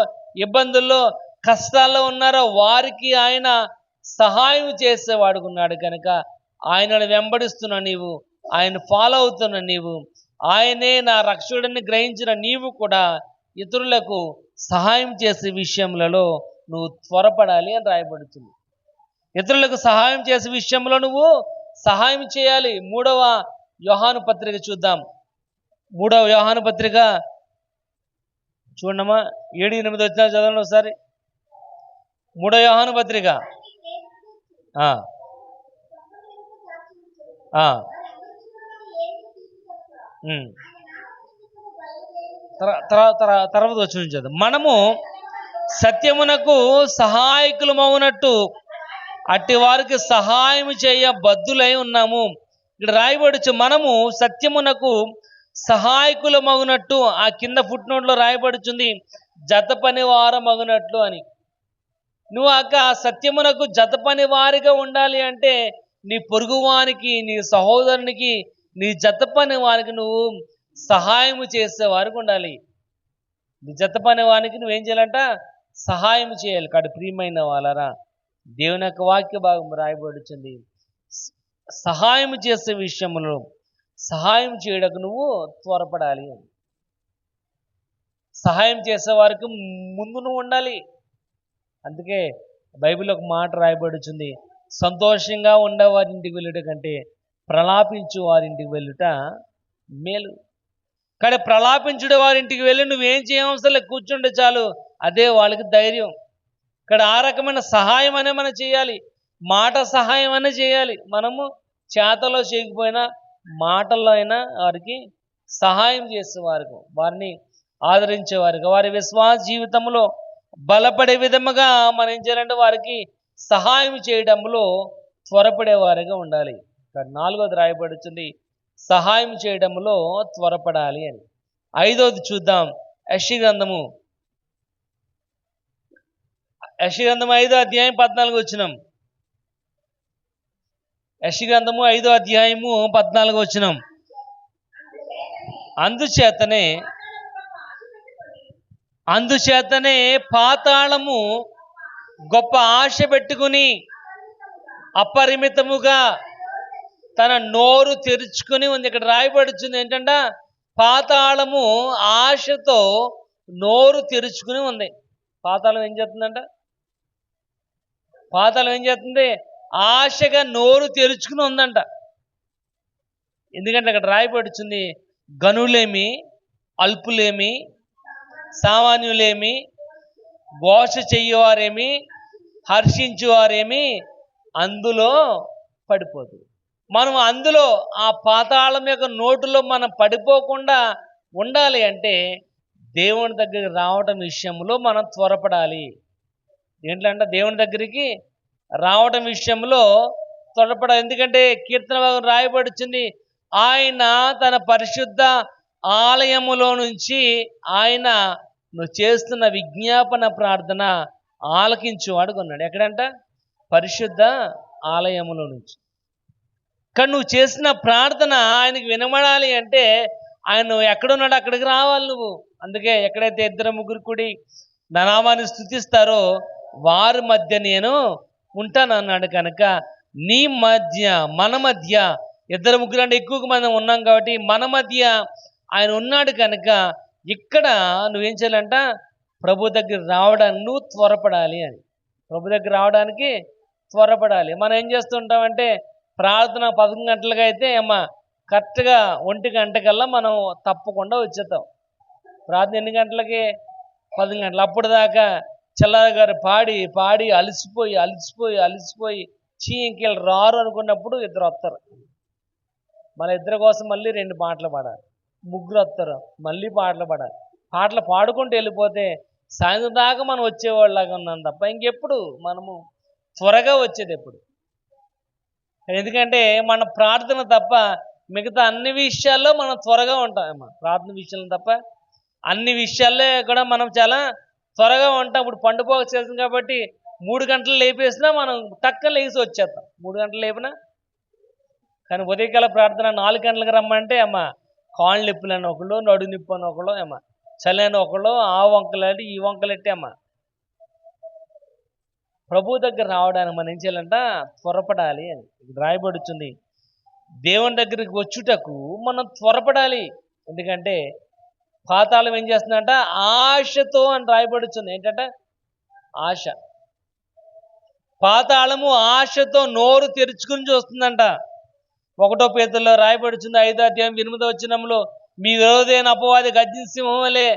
ఇబ్బందుల్లో, కష్టాల్లో ఉన్నారో వారికి ఆయన సహాయం చేసేవాడుకున్నాడు. కనుక ఆయనను వెంబడిస్తున్న నీవు, ఆయన ఫాలో అవుతున్న నీవు, ఆయనే నా రక్షకుడిని గ్రహించిన నీవు కూడా ఇతరులకు సహాయం చేసే విషయములలో నువ్వు త్వరపడాలి అని రాయబడుతుంది. ఇతరులకు సహాయం చేసే విషయంలో నువ్వు సహాయం చేయాలి. 3వ యోహాను పత్రిక చూద్దాం. 3వ యోహాను పత్రిక చూడమ్మా, 7-8 వచ్చిన చదవండి ఒకసారి. 3వ యోహాను పత్రిక తర్వాత వచ్చి చదువు. మనము సత్యమునకు సహాయకులమవునట్టు అట్టి వారికి సహాయం చేయ బద్దులై ఉన్నాము. ఇక్కడ రాయబడుచు మనము సత్యమునకు సహాయకులమగునట్టు. ఆ కింద ఫుట్ నోట్లో రాయబడుచుంది జత పని వారమగునట్లు అని. నువ్వు ఆ సత్యమునకు జత పని వారిగా ఉండాలి అంటే నీ పొరుగువానికి, నీ సహోదరునికి, నీ జత పని వారికి నువ్వు సహాయం చేసేవారికి ఉండాలి. నీ జత పని వానికి నువ్వేం చేయాలంట? సహాయం చేయాలి. కాదు ప్రియమైన వాళ్ళరా, దేవుని యొక్క వాక్య భాగం రాయబడుతుంది. సహాయం చేసే విషయంలో సహాయం చేయడానికి నువ్వు త్వరపడాలి. సహాయం చేసేవారికి ముందు నువ్వు ఉండాలి. అందుకే బైబిల్లో ఒక మాట రాయబడుతుంది, సంతోషంగా ఉండేవారింటికి వెళ్ళుట కంటే ప్రలాపించు వారింటికి వెళ్ళుట మేలు. కానీ ప్రలాపించుడే వారింటికి వెళ్ళి నువ్వేం చేయవసరం లేదు, కూర్చుంటే చాలు, అదే వాళ్ళకి ధైర్యం. ఇక్కడ ఆ రకమైన సహాయం అనే మనం చేయాలి. మాట సహాయం అనే చేయాలి. మనము చేతలో చేయకపోయినా మాటల్లో అయినా వారికి సహాయం చేసేవారికి, వారిని ఆదరించేవారికి, వారి విశ్వాస జీవితంలో బలపడే విధముగా మనం ఏం చేయాలంటే వారికి సహాయం చేయడంలో త్వరపడేవారిగా ఉండాలి. 4వది రాయబడుతుంది సహాయం చేయడంలో త్వరపడాలి అని. 5వది చూద్దాం. యెషయా గ్రంథము 5వ అధ్యాయం 14 వచనం. యెషయా గ్రంథము 5వ అధ్యాయము 14 వచనం. అందుచేతనే పాతాళము గొప్ప ఆశ పెట్టుకుని అపరిమితముగా తన నోరు తెరుచుకుని ఉంది. ఇక్కడ రాయబడుతుంది ఏంటంటే పాతాళము ఆశతో నోరు తెరుచుకుని ఉంది. పాతాళం ఏం చేస్తుందంట? పాతాళం ఏం చేస్తుంది? ఆశగా నోరు తెరుచుకుని ఉందంట. ఎందుకంటే అక్కడ రాయబడుతుంది గనులేమి, అల్పులేమి, సామాన్యులేమి, ఘోష చెయ్యేవారేమి, హర్షించేవారేమి అందులో పడిపోతుంది. మనం అందులో ఆ పాతాళం యొక్క నోటులో మనం పడిపోకుండా ఉండాలి అంటే దేవుని దగ్గరికి రావటం విషయంలో మనం త్వరపడాలి. ఏంటంటే దేవుని దగ్గరికి రావటం విషయంలో త్వరపడాలి. ఎందుకంటే కీర్తన భాగం రాయబడుతుంది, ఆయన తన పరిశుద్ధ ఆలయములో నుంచి ఆయన నువ్వు చేస్తున్న విజ్ఞాపన ప్రార్థన ఆలకించువాడు కొన్నాడు. ఎక్కడంట? పరిశుద్ధ ఆలయములో నుంచి. కానీ నువ్వు చేసిన ప్రార్థన ఆయనకి వినబడాలి అంటే ఆయన ఎక్కడున్నాడు అక్కడికి రావాలి నువ్వు. అందుకే ఎక్కడైతే 2-3 కూడి నా నామాన్ని స్తుతిస్తారో వారి మధ్య నేను ఉంటానన్నాడు. కనుక నీ మధ్య, మన మధ్య 2-3 అంటే ఎక్కువ మంది ఉన్నాం కాబట్టి మన మధ్య ఆయన ఉన్నాడు. కనుక ఇక్కడ నువ్వేం చేయాలంట? ప్రభు దగ్గర రావడానికి నువ్వు త్వరపడాలి అని. ప్రభు దగ్గర రావడానికి త్వరపడాలి. మనం ఏం చేస్తుంటామంటే ప్రార్థన 11 గంటలుగా అయితే కరెక్ట్గా 1 గంటకల్లా మనం తప్పకుండా వచ్చేస్తాం. ప్రార్థన ఎన్ని గంటలకి? 10 గంటలు. అప్పుడు దాకా చల్లగారు పాడి పాడి అలసిపోయి ఇంకెళ్ళి రారు అనుకున్నప్పుడు 2 వస్తారు. మన 2 కోసం మళ్ళీ 2 పాటలు పాడాలి. 3 వస్తారు, మళ్ళీ పాటలు పాడాలి. పాటలు పాడుకుంటూ వెళ్ళిపోతే సాయంత్రం దాకా మనం వచ్చేవాళ్ళలాగా ఉన్నాం తప్ప ఇంకెప్పుడు మనము త్వరగా వచ్చేది ఎప్పుడు. ఎందుకంటే మన ప్రార్థన తప్ప మిగతా అన్ని విషయాల్లో మనం త్వరగా ఉంటాం. ప్రార్థన విషయంలో తప్ప అన్ని విషయాల్లో కూడా మనం చాలా త్వరగా ఉంటాం. ఇప్పుడు పండుపోక సీజన్ కాబట్టి 3 గంటలు లేపేసినా మనం టక్కన లేచి వచ్చేస్తాం. 3 గంటలు లేపినా. కానీ ఉదయకాల ప్రార్థన 4 గంటలకు రమ్మంటే కాళ్ళు నొప్పులు అని ఒకళ్ళు, నడు నొప్పి అని ఒకళ్ళు, చలి అని ఒకళ్ళు, ఆ వంకలాడి ఈ వంకలెట్టి ప్రభు దగ్గర రావడానికి మనం ఏం చేయాలంట? త్వరపడాలి అని ఇక్కడ రాయబడుతుంది. దేవుని దగ్గరికి వచ్చుటకు మనం త్వరపడాలి. ఎందుకంటే పాతాళం ఏం చేస్తుందంట? ఆశతో అని రాయబడుతుంది. ఏంటంటే ఆశ. పాతాళము ఆశతో నోరు తెరుచుకుని చూస్తుందంట. 1 పేతురులో రాయబడుతుంది 5వ అధ్యాయం 8వ వచనంలో, మీ విరోధైన అపవాది గర్జించిన సింహం వలె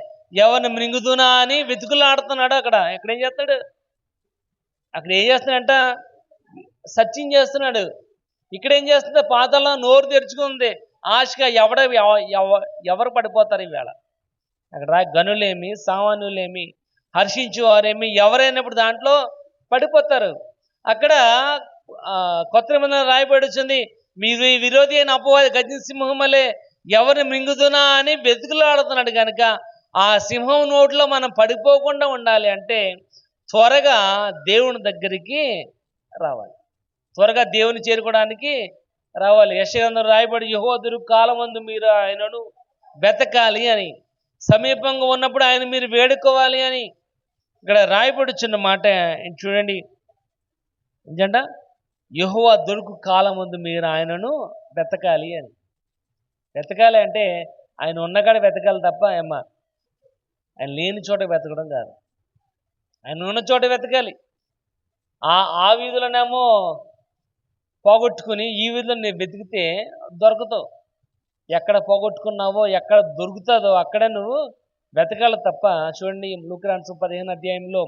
ఎవరిని మృంగుదునా అని వెతుకులాడుతున్నాడు. అక్కడ ఏం చేస్తాడు? అక్కడ ఏం చేస్తున్నాడంట? సర్చింగ్ చేస్తున్నాడు. ఇక్కడ ఏం చేస్తుంది? పాతాళం నోరు తెరుచుకుంది ఆశగా. ఎవరు పడిపోతారు ఈవేళ? అక్కడ గనులేమి, సామాన్యులేమి, హర్షించేవారేమి ఎవరైనప్పుడు దాంట్లో పడిపోతారు. అక్కడ కొత్త నిబంధన రాయబడుతుంది, మీరు ఈ విరోధి అయిన అపవాది గర్జించిన సింహం వలె ఎవరిని మింగుతున్నా అని వెతుకులాడుతున్నాడు. కనుక ఆ సింహం నోట్లో మనం పడిపోకుండా ఉండాలి అంటే త్వరగా దేవుని దగ్గరికి రావాలి. త్వరగా దేవుని చేరుకోవడానికి రావాలి. యెషయా గ్రంథంలో రాయబడి, యెహోవా దొరుకు కాలమందు మీరు ఆయనను వెతకాలి అని, సమీపంగా ఉన్నప్పుడు ఆయన మీరు వేడుకోవాలి అని ఇక్కడ రాయబడుచున్న మాట చూడండి. ఏంటంట? యెహోవా దొరుకు కాలమందు మీరు ఆయనను వెతకాలి అని. వెతకాలి అంటే ఆయన ఉన్నకాడ వెతకాలి తప్ప ఆయన లేని చోట వెతకడం కాదు. ఆయన ఉన్న చోట వెతకాలి. ఆ వీధులనేమో పోగొట్టుకుని ఈ వీధిలో నేను వెతికితే దొరకతావు. ఎక్కడ పోగొట్టుకున్నావో, ఎక్కడ దొరుకుతుందో అక్కడే నువ్వు వెతకాలి తప్ప. చూడండి, లూకా 15వ అధ్యాయంలో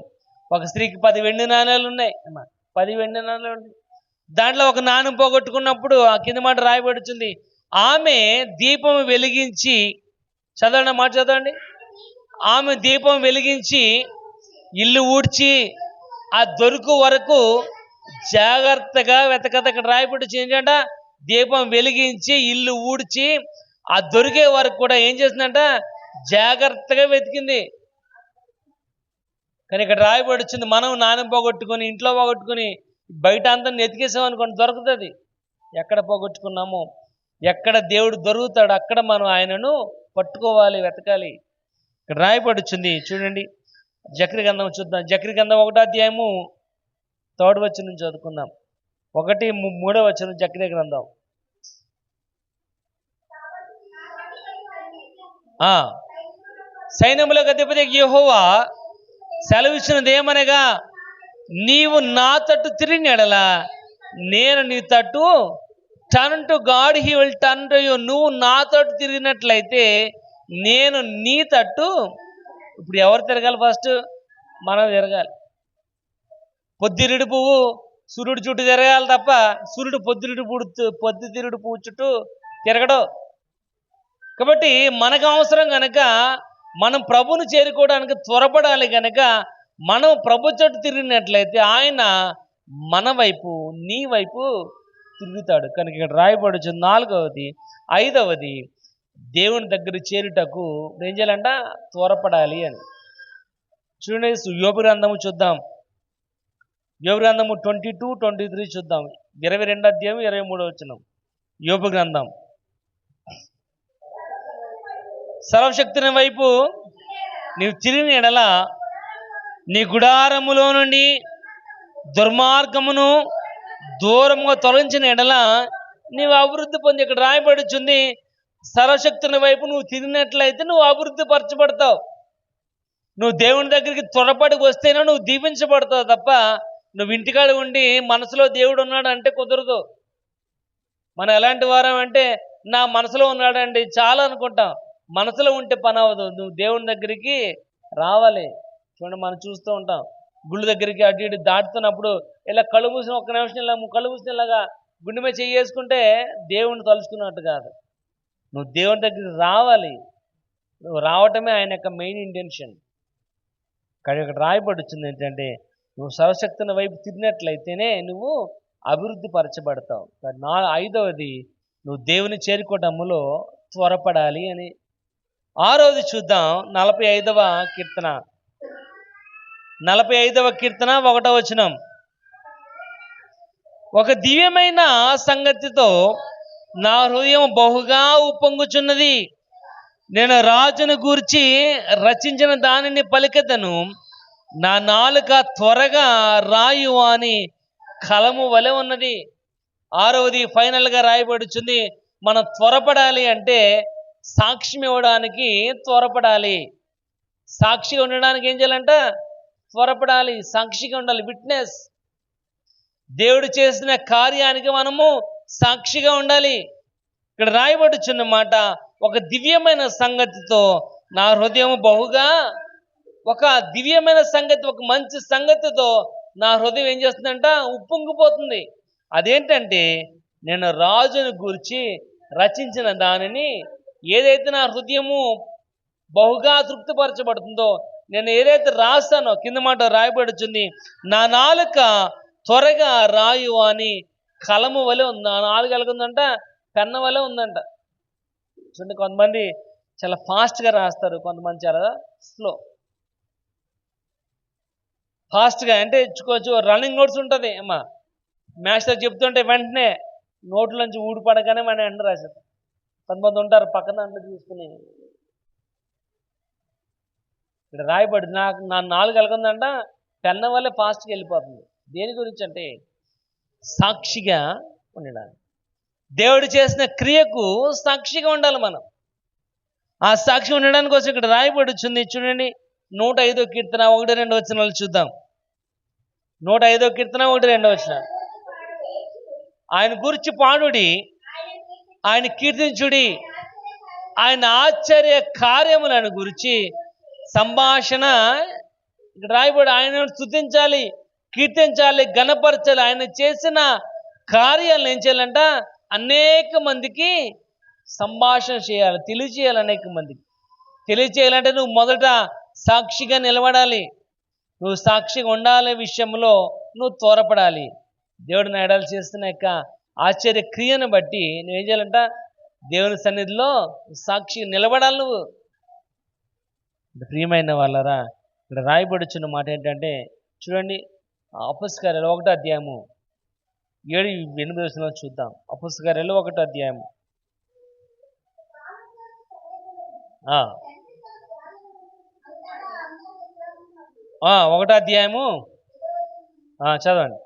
ఒక స్త్రీకి 10 వెండి నాణేలు ఉన్నాయి. 10 వెండి నాణేలు ఉన్నాయి. దాంట్లో ఒక నాణెం పోగొట్టుకున్నప్పుడు ఆ కింద మాట రాయబడుతుంది, ఆమె దీపం వెలిగించి, చదవండి మాట చదవండి, ఆమె దీపం వెలిగించి ఇల్లు ఊడ్చి ఆ దొరుకు వరకు జాగ్రత్తగా వెతకత. ఇక్కడ రాయబడి ఏంటంట? దీపం వెలిగించి ఇల్లు ఊడ్చి ఆ దొరికే వరకు కూడా ఏం చేసిందంట? జాగ్రత్తగా వెతికింది. కానీ ఇక్కడ రాయబడి మనం నాణ్యం పోగొట్టుకొని, ఇంట్లో పోగొట్టుకుని బయట అంతా వెతికేసాం అనుకోండి, దొరుకుతుంది. ఎక్కడ పోగొట్టుకున్నామో, ఎక్కడ దేవుడు దొరుకుతాడు అక్కడ మనం ఆయనను పట్టుకోవాలి, వెతకాలి. ఇక్కడ రాయబడుచుంది చూడండి. జకర్యా గ్రంథం చూద్దాం. జకర్యా గ్రంథం 1వ అధ్యాయము 3వ వచనం చదువుకుందాం. 1-3వ వచనం జకర్యా గ్రంథం. సైన్యములకు అధిపతి యెహోవా సెలవిచ్చినది ఏమనగా, నీవు నా తట్టు తిరిగిన ఎడల నేను నీ తట్టు, turn to God he will turn to you. నువ్వు నా తట్టు తిరిగినట్లయితే నేను నీ తట్టు. ఇప్పుడు ఎవరు తిరగాలి? ఫస్ట్ మనం తిరగాలి. పొద్దుతిరుగుడు పువ్వు సూర్యుడు చుట్టూ తిరగాలి తప్ప సూర్యుడు పొద్దుతిరుగుడు పువ్వు చుట్టూ తిరగడం. కాబట్టి మనకు అవసరం కనుక మనం ప్రభుని చేరుకోవడానికి త్వరపడాలి. కనుక మనం ప్రభు చుట్టూ తిరిగినట్లయితే ఆయన మన వైపు, నీ వైపు తిరుగుతాడు. కనుక ఇక్కడ రాయబడుచు 4వది 5వది దేవుని దగ్గర చేరుటకు ఏం చేయాలంట? త్వరపడాలి అని. చూడండి, యోబు గ్రంథము చూద్దాం. యోబు గ్రంథము 22-23 చూద్దాం. 22వ అధ్యాయం 23వ వచనం. యోబు గ్రంథం. సర్వశక్తుని వైపు నీవు తిరిగిన ఎడల నీ గుడారములో నుండి దుర్మార్గమును దూరంగా తొలగించిన ఎడల నీవు అభివృద్ధి పొంది. ఇక్కడ రాయబడుచుంది, సర్వశక్తుని వైపు నువ్వు తిరిగినట్లయితే నువ్వు అభివృద్ధి పరచబడతావు. నువ్వు దేవుని దగ్గరికి త్వరపడి వస్తేనే నువ్వు దీవించబడతావు తప్ప నువ్వు ఇంటికాడ ఉండి మనసులో దేవుడు ఉన్నాడు అంటే కుదరదు. మనం ఎలాంటి వారం అంటే, నా మనసులో ఉన్నాడండి చాలా అనుకుంటాం. మనసులో ఉంటే పని అవ్వదు. నువ్వు దేవుని దగ్గరికి రావాలి. చూడండి, మనం చూస్తూ ఉంటాం గుళ్ళు దగ్గరికి అటు ఇటు దాటుతున్నప్పుడు ఇలా కళ్ళు మూసిన ఒక్క నిమిషం ఇలా కళ్ళు మూసిన ఇలాగా గుండె మీద చేసుకుంటే దేవుణ్ణి తలుచుకున్నట్టు కాదు. నువ్వు దేవుని దగ్గరికి రావాలి. నువ్వు రావటమే ఆయన యొక్క మెయిన్ ఇంటెన్షన్. కానీ ఇక్కడ రాయబడుతుంది ఏంటంటే, నువ్వు సర్వశక్తుని వైపు తిరిగినట్లయితేనే నువ్వు అభివృద్ధి పరచబడతావు. ఐదవది, నువ్వు దేవుని చేరుకోవటములో త్వరపడాలి అని. ఆరోది చూద్దాం. 45వ కీర్తన 1వ వచనం. ఒక దివ్యమైన సంగతితో నా హృదయం బహుగా ఉప్పొంగుచున్నది. నేను రాజును గూర్చి రచించిన దానిని పలికెదను. నా నాలుక త్వరగా రాయు అని కలము వలె ఉన్నది. ఆరవది ఫైనల్గా రాయబడుచుంది. మనం త్వరపడాలి అంటే సాక్ష్యం ఇవ్వడానికి త్వరపడాలి. సాక్షిగా ఉండడానికి ఏం చేయాలంట? త్వరపడాలి, సాక్షిగా ఉండాలి. విట్నెస్. దేవుడు చేసిన కార్యానికి మనము సాక్షిగా ఉండాలి. ఇక్కడ రాయబడుచున్న మాట, ఒక దివ్యమైన సంగతితో నా హృదయం బహుగా, ఒక దివ్యమైన సంగతి, ఒక మంచి సంగతితో నా హృదయం ఏం చేస్తుందంట? ఉప్పొంగిపోతుంది. అదేంటంటే, నేను రాజును గూర్చి రచించిన దానిని, ఏదైతే నా హృదయము బహుగా తృప్తిపరచబడుతుందో, నేను ఏదైతే రాస్తానో, కింద మాట రాయబడుచుంది, నా నాలుక త్వరగా రాయు అని కలము వలె ఉంది. నా నాలుక ఎలాగుందంట? పెన్న వలె ఉందంట. చూడండి, కొంతమంది చాలా ఫాస్ట్గా రాస్తారు, కొంతమంది చాలా స్లో. ఫాస్ట్గా అంటే కొంచెం రన్నింగ్ నోట్స్ ఉంటుంది అమ్మా. మాస్టర్ చెప్తుంటే వెంటనే నోట్లోంచి ఊడిపడగానే మన ఎండ రాశారు. కొంతమంది ఉంటారు పక్కన దాంట్లో తీసుకుని. ఇక్కడ రాయబడి నా నాలుగు ఎలాగుందంట? పెన్న వల్లే ఫాస్ట్గా వెళ్ళిపోతుంది. దేని గురించి అంటే సాక్షిగా ఉండడానికి. దేవుడు చేసిన క్రియకు సాక్షిగా ఉండాలి మనం. ఆ సాక్షి ఉండడానికి కోసం ఇక్కడ రాయబడుచుంది. చూడండి, 105వ కీర్తన 1-2 వచనాలు చూద్దాం. 105వ కీర్తన 1-2 వచనాలు. ఆయన గురించి పాడుడి, ఆయన కీర్తించుడి, ఆయన ఆశ్చర్య కార్యములను గురించి సంభాషణ. ఇక్కడ రాయబడి ఆయనను స్తుతించాలి, కీర్తించాలి, ఘనపరచాలి. ఆయన చేసిన కార్యాలను ఏం చేయాలంట? అనేక మందికి సంభాషణ చేయాలి, తెలియచేయాలి. అనేక మందికి తెలియచేయాలంటే నువ్వు మొదట సాక్షిగా నిలబడాలి. నువ్వు సాక్షిగా ఉండాలనే విషయంలో నువ్వు త్వరపడాలి. దేవుడు నా ఎడలు చేస్తున్న యొక్క ఆశ్చర్య క్రియను బట్టి నువ్వేం చేయాలంట? దేవుని సన్నిధిలో సాక్షిగా నిలబడాలి నువ్వు. ప్రియమైన వాళ్ళరా, ఇక్కడ రాయబడుచున్న మాట ఏంటంటే, చూడండి, అపొస్తలుల కార్యాలు 1వ అధ్యాయము 7-8 వచనాలు చూద్దాం. అపొస్తలుల కార్యాలు 1వ అధ్యాయము 1వ అధ్యాయము చదవండి.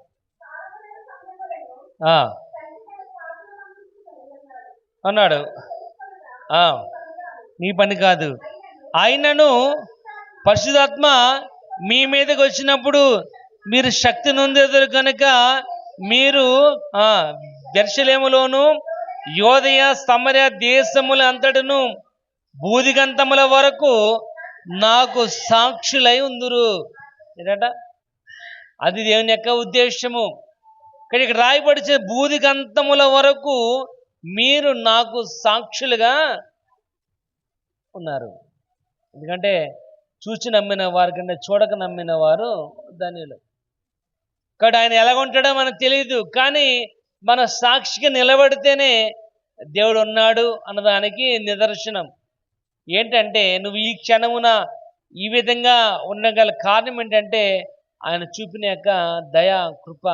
అన్నాడు, మీ పని కాదు. ఆయనను పరిశుద్ధాత్మ మీ మీదకి వచ్చినప్పుడు మీరు శక్తి నొందెదరు కనుక మీరు యెరూషలేములోను యోదయ సమరయ దేశముల అంతటను బూదిగంతముల వరకు నాకు సాక్షులై ఉందురు. ఏంటంట? అది దేవుని యొక్క ఉద్దేశము. కానీ ఇక్కడ రాయబడిన బూదిగంతముల వరకు మీరు నాకు సాక్షులుగా ఉన్నారు. ఎందుకంటే చూచి నమ్మిన వారి కంటే చూడక నమ్మిన వారు ధన్యులు. కాబట్టి ఆయన ఎలాగ ఉంటాడో మనకు తెలియదు, కానీ మన సాక్షిగా నిలబడితేనే దేవుడు ఉన్నాడు అన్నదానికి నిదర్శనం. ఏంటంటే నువ్వు ఈ క్షణమున ఈ విధంగా ఉండగల కారణం ఏంటంటే ఆయన చూపిన యొక్క దయ, కృప,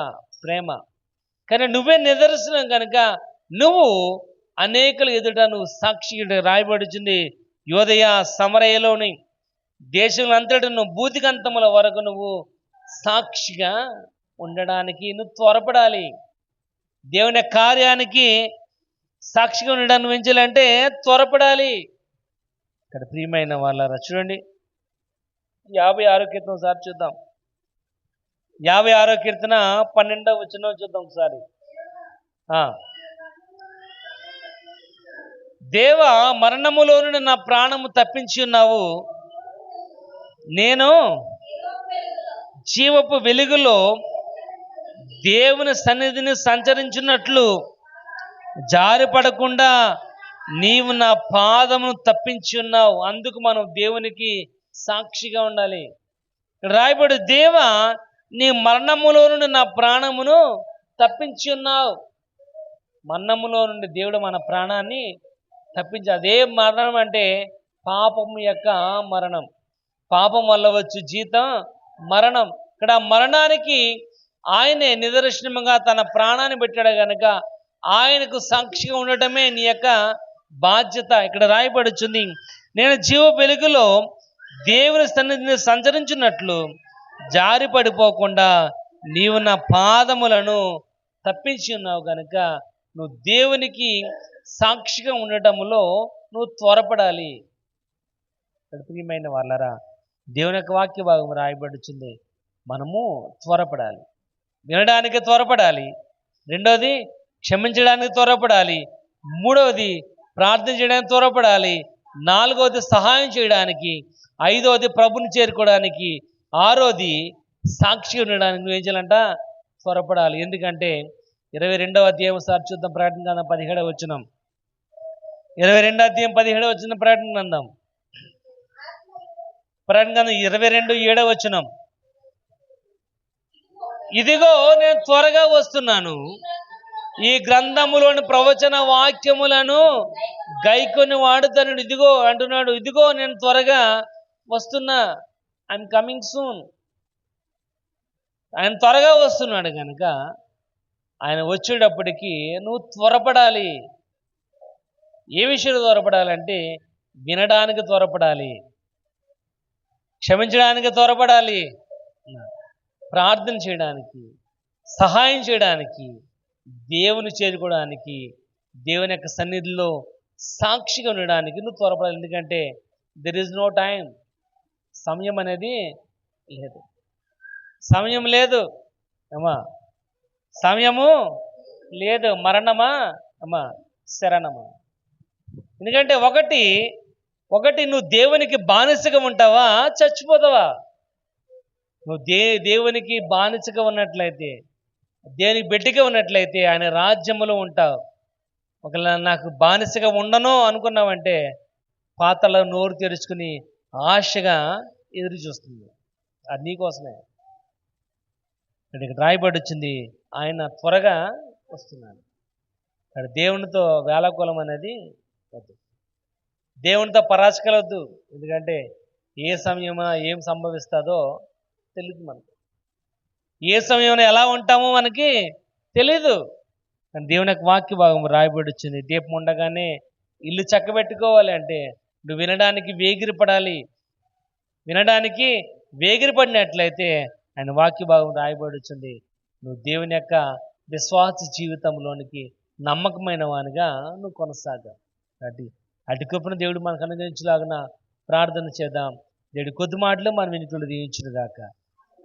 ప్రేమ. కానీ నువ్వే నిదర్శనం కనుక నువ్వు అనేకుల ఎదుట నువ్వు సాక్షిగా రాయబడుచుంది. యోదయ సమరయలోని దేశం అంతటి నువ్వు బూదిగంతముల వరకు నువ్వు సాక్షిగా ఉండడానికి నువ్వు త్వరపడాలి. దేవుని కార్యానికి సాక్షిగా ఉండడానికి పెంచాలంటే త్వరపడాలి. ఇక్కడ ప్రియమైన వాళ్ళారా, చూడండి, 56వ కీర్తన ఒకసారి చూద్దాం. 56వ కీర్తన 12వ వచనం చూద్దాం ఒకసారి. దేవ, మరణములో నుండి నా ప్రాణము తప్పించి ఉన్నావు. నేను జీవపు వెలుగులో దేవుని సన్నిధిని సంచరించున్నట్లు జారిపడకుండా నీవు నా పాదమును తప్పించి ఉన్నావు. అందుకు మనం దేవునికి సాక్షిగా ఉండాలి. రాయబడు, దేవ, నీ మరణములో నుండి నా ప్రాణమును తప్పించి ఉన్నావు. మరణములో నుండి దేవుడు మన ప్రాణాన్ని తప్పించి, అదే మరణం అంటే పాపం యొక్క మరణం. పాపం వల్ల వచ్చు జీతం మరణం. ఇక్కడ మరణానికి ఆయనే నిదర్శనముగా తన ప్రాణాన్ని పెట్టాడు కనుక ఆయనకు సాక్షిగా ఉండటమే నీ యొక్క బాధ్యత. ఇక్కడ రాయబడుచుంది, నేను జీవ వెలుగులో దేవుని సన్నిధిని సంచరించున్నట్లు జారి పడిపోకుండా నీవు నా పాదములను తప్పించి ఉన్నావు కనుక నువ్వు దేవునికి సాక్షిగా ఉండటంలో నువ్వు త్వరపడాలి. ప్రియమైన వాళ్ళరా, దేవుని యొక్క వాక్య భాగం రాయబడుచుంది, మనము త్వరపడాలి, వినడానికి త్వరపడాలి, రెండోది క్షమించడానికి త్వరపడాలి, మూడవది ప్రార్థన చేయడానికి త్వరపడాలి, నాలుగవది సహాయం చేయడానికి, ఐదవది ప్రభుని చేరుకోవడానికి, ఆరోది సాక్షి ఉండడానికి నువ్వు ఏం చేయాలంట? త్వరపడాలి. ఎందుకంటే 22వ అధ్యాయం సార్ చూద్దాం. ప్రకటన గ్రంథం 17వ వచనం, 22వ అధ్యాయం 17వ వచనం, ప్రకటన గ్రంథం 22:7వ వచనం, ఇదిగో నేను త్వరగా వస్తున్నాను, ఈ గ్రంథములోని ప్రవచన వాక్యములను గైకొని వాడుతాను. ఇదిగో అంటున్నాడు, ఇదిగో నేను త్వరగా వస్తున్నా, ఐఎమ్ కమింగ్ సూన్. ఆయన త్వరగా వస్తున్నాడు కనుక ఆయన వచ్చేటప్పటికి నువ్వు త్వరపడాలి. ఏ విషయంలో త్వరపడాలంటే వినడానికి త్వరపడాలి, క్షమించడానికి త్వరపడాలి, ప్రార్థన చేయడానికి, సహాయం చేయడానికి, దేవుని చేరుకోవడానికి, దేవుని యొక్క సన్నిధిలో సాక్షిగా ఉండడానికి నువ్వు త్వరపడాలి. ఎందుకంటే దెర్ ఈజ్ నో టైం, సమయం అనేది లేదు, సమయం లేదు అమ్మా, సమయము లేదు. మరణమా అమ్మా, శరణమా. ఎందుకంటే ఒకటి నువ్వు దేవునికి బానిసగా ఉంటావా, చచ్చిపోతావా. నువ్వు దేవునికి బానిసగా ఉన్నట్లయితే, దేవునికి బిడ్డగా ఉన్నట్లయితే ఆయన రాజ్యములో ఉంటావు. ఒకవేళ నాకు బానిసగా ఉండను అనుకున్నావంటే పాతలో నోరు తెరుచుకుని ఆశగా ఎదురు చూస్తుంది. అది నీకోసమే. ఇక్కడ రాయబడి వచ్చింది, ఆయన త్వరగా వస్తున్నాడు. ఇక్కడ దేవునితో వేళాకోళం అనేది వద్దు, దేవునితో పరాచకలవద్దు. ఎందుకంటే ఏ సమయమా ఏం సంభవిస్తుందో తెలియదు మనకు, ఏ సమయంలో ఎలా ఉంటామో మనకి తెలీదు. కానీ దేవుని యొక్క వాక్య భాగం రాయబడి వచ్చింది, దీపం ఉండగానే ఇల్లు చక్కబెట్టుకోవాలి అంటే నువ్వు వినడానికి వేగిరపడాలి. వినడానికి వేగిరపడినట్లయితే ఆయన వాక్య భాగం రాయబడి వచ్చింది, నువ్వు దేవుని యొక్క విశ్వాస జీవితంలోనికి నమ్మకమైన వానిగా నువ్వు కొనసాగాలి. అటు కృపను దేవుడు మనకు అనుగ్రహించలాగిన ప్రార్థన చేద్దాం. దేవుడి కొద్ది మాటలు మనం వినికులు దీవించును గాక.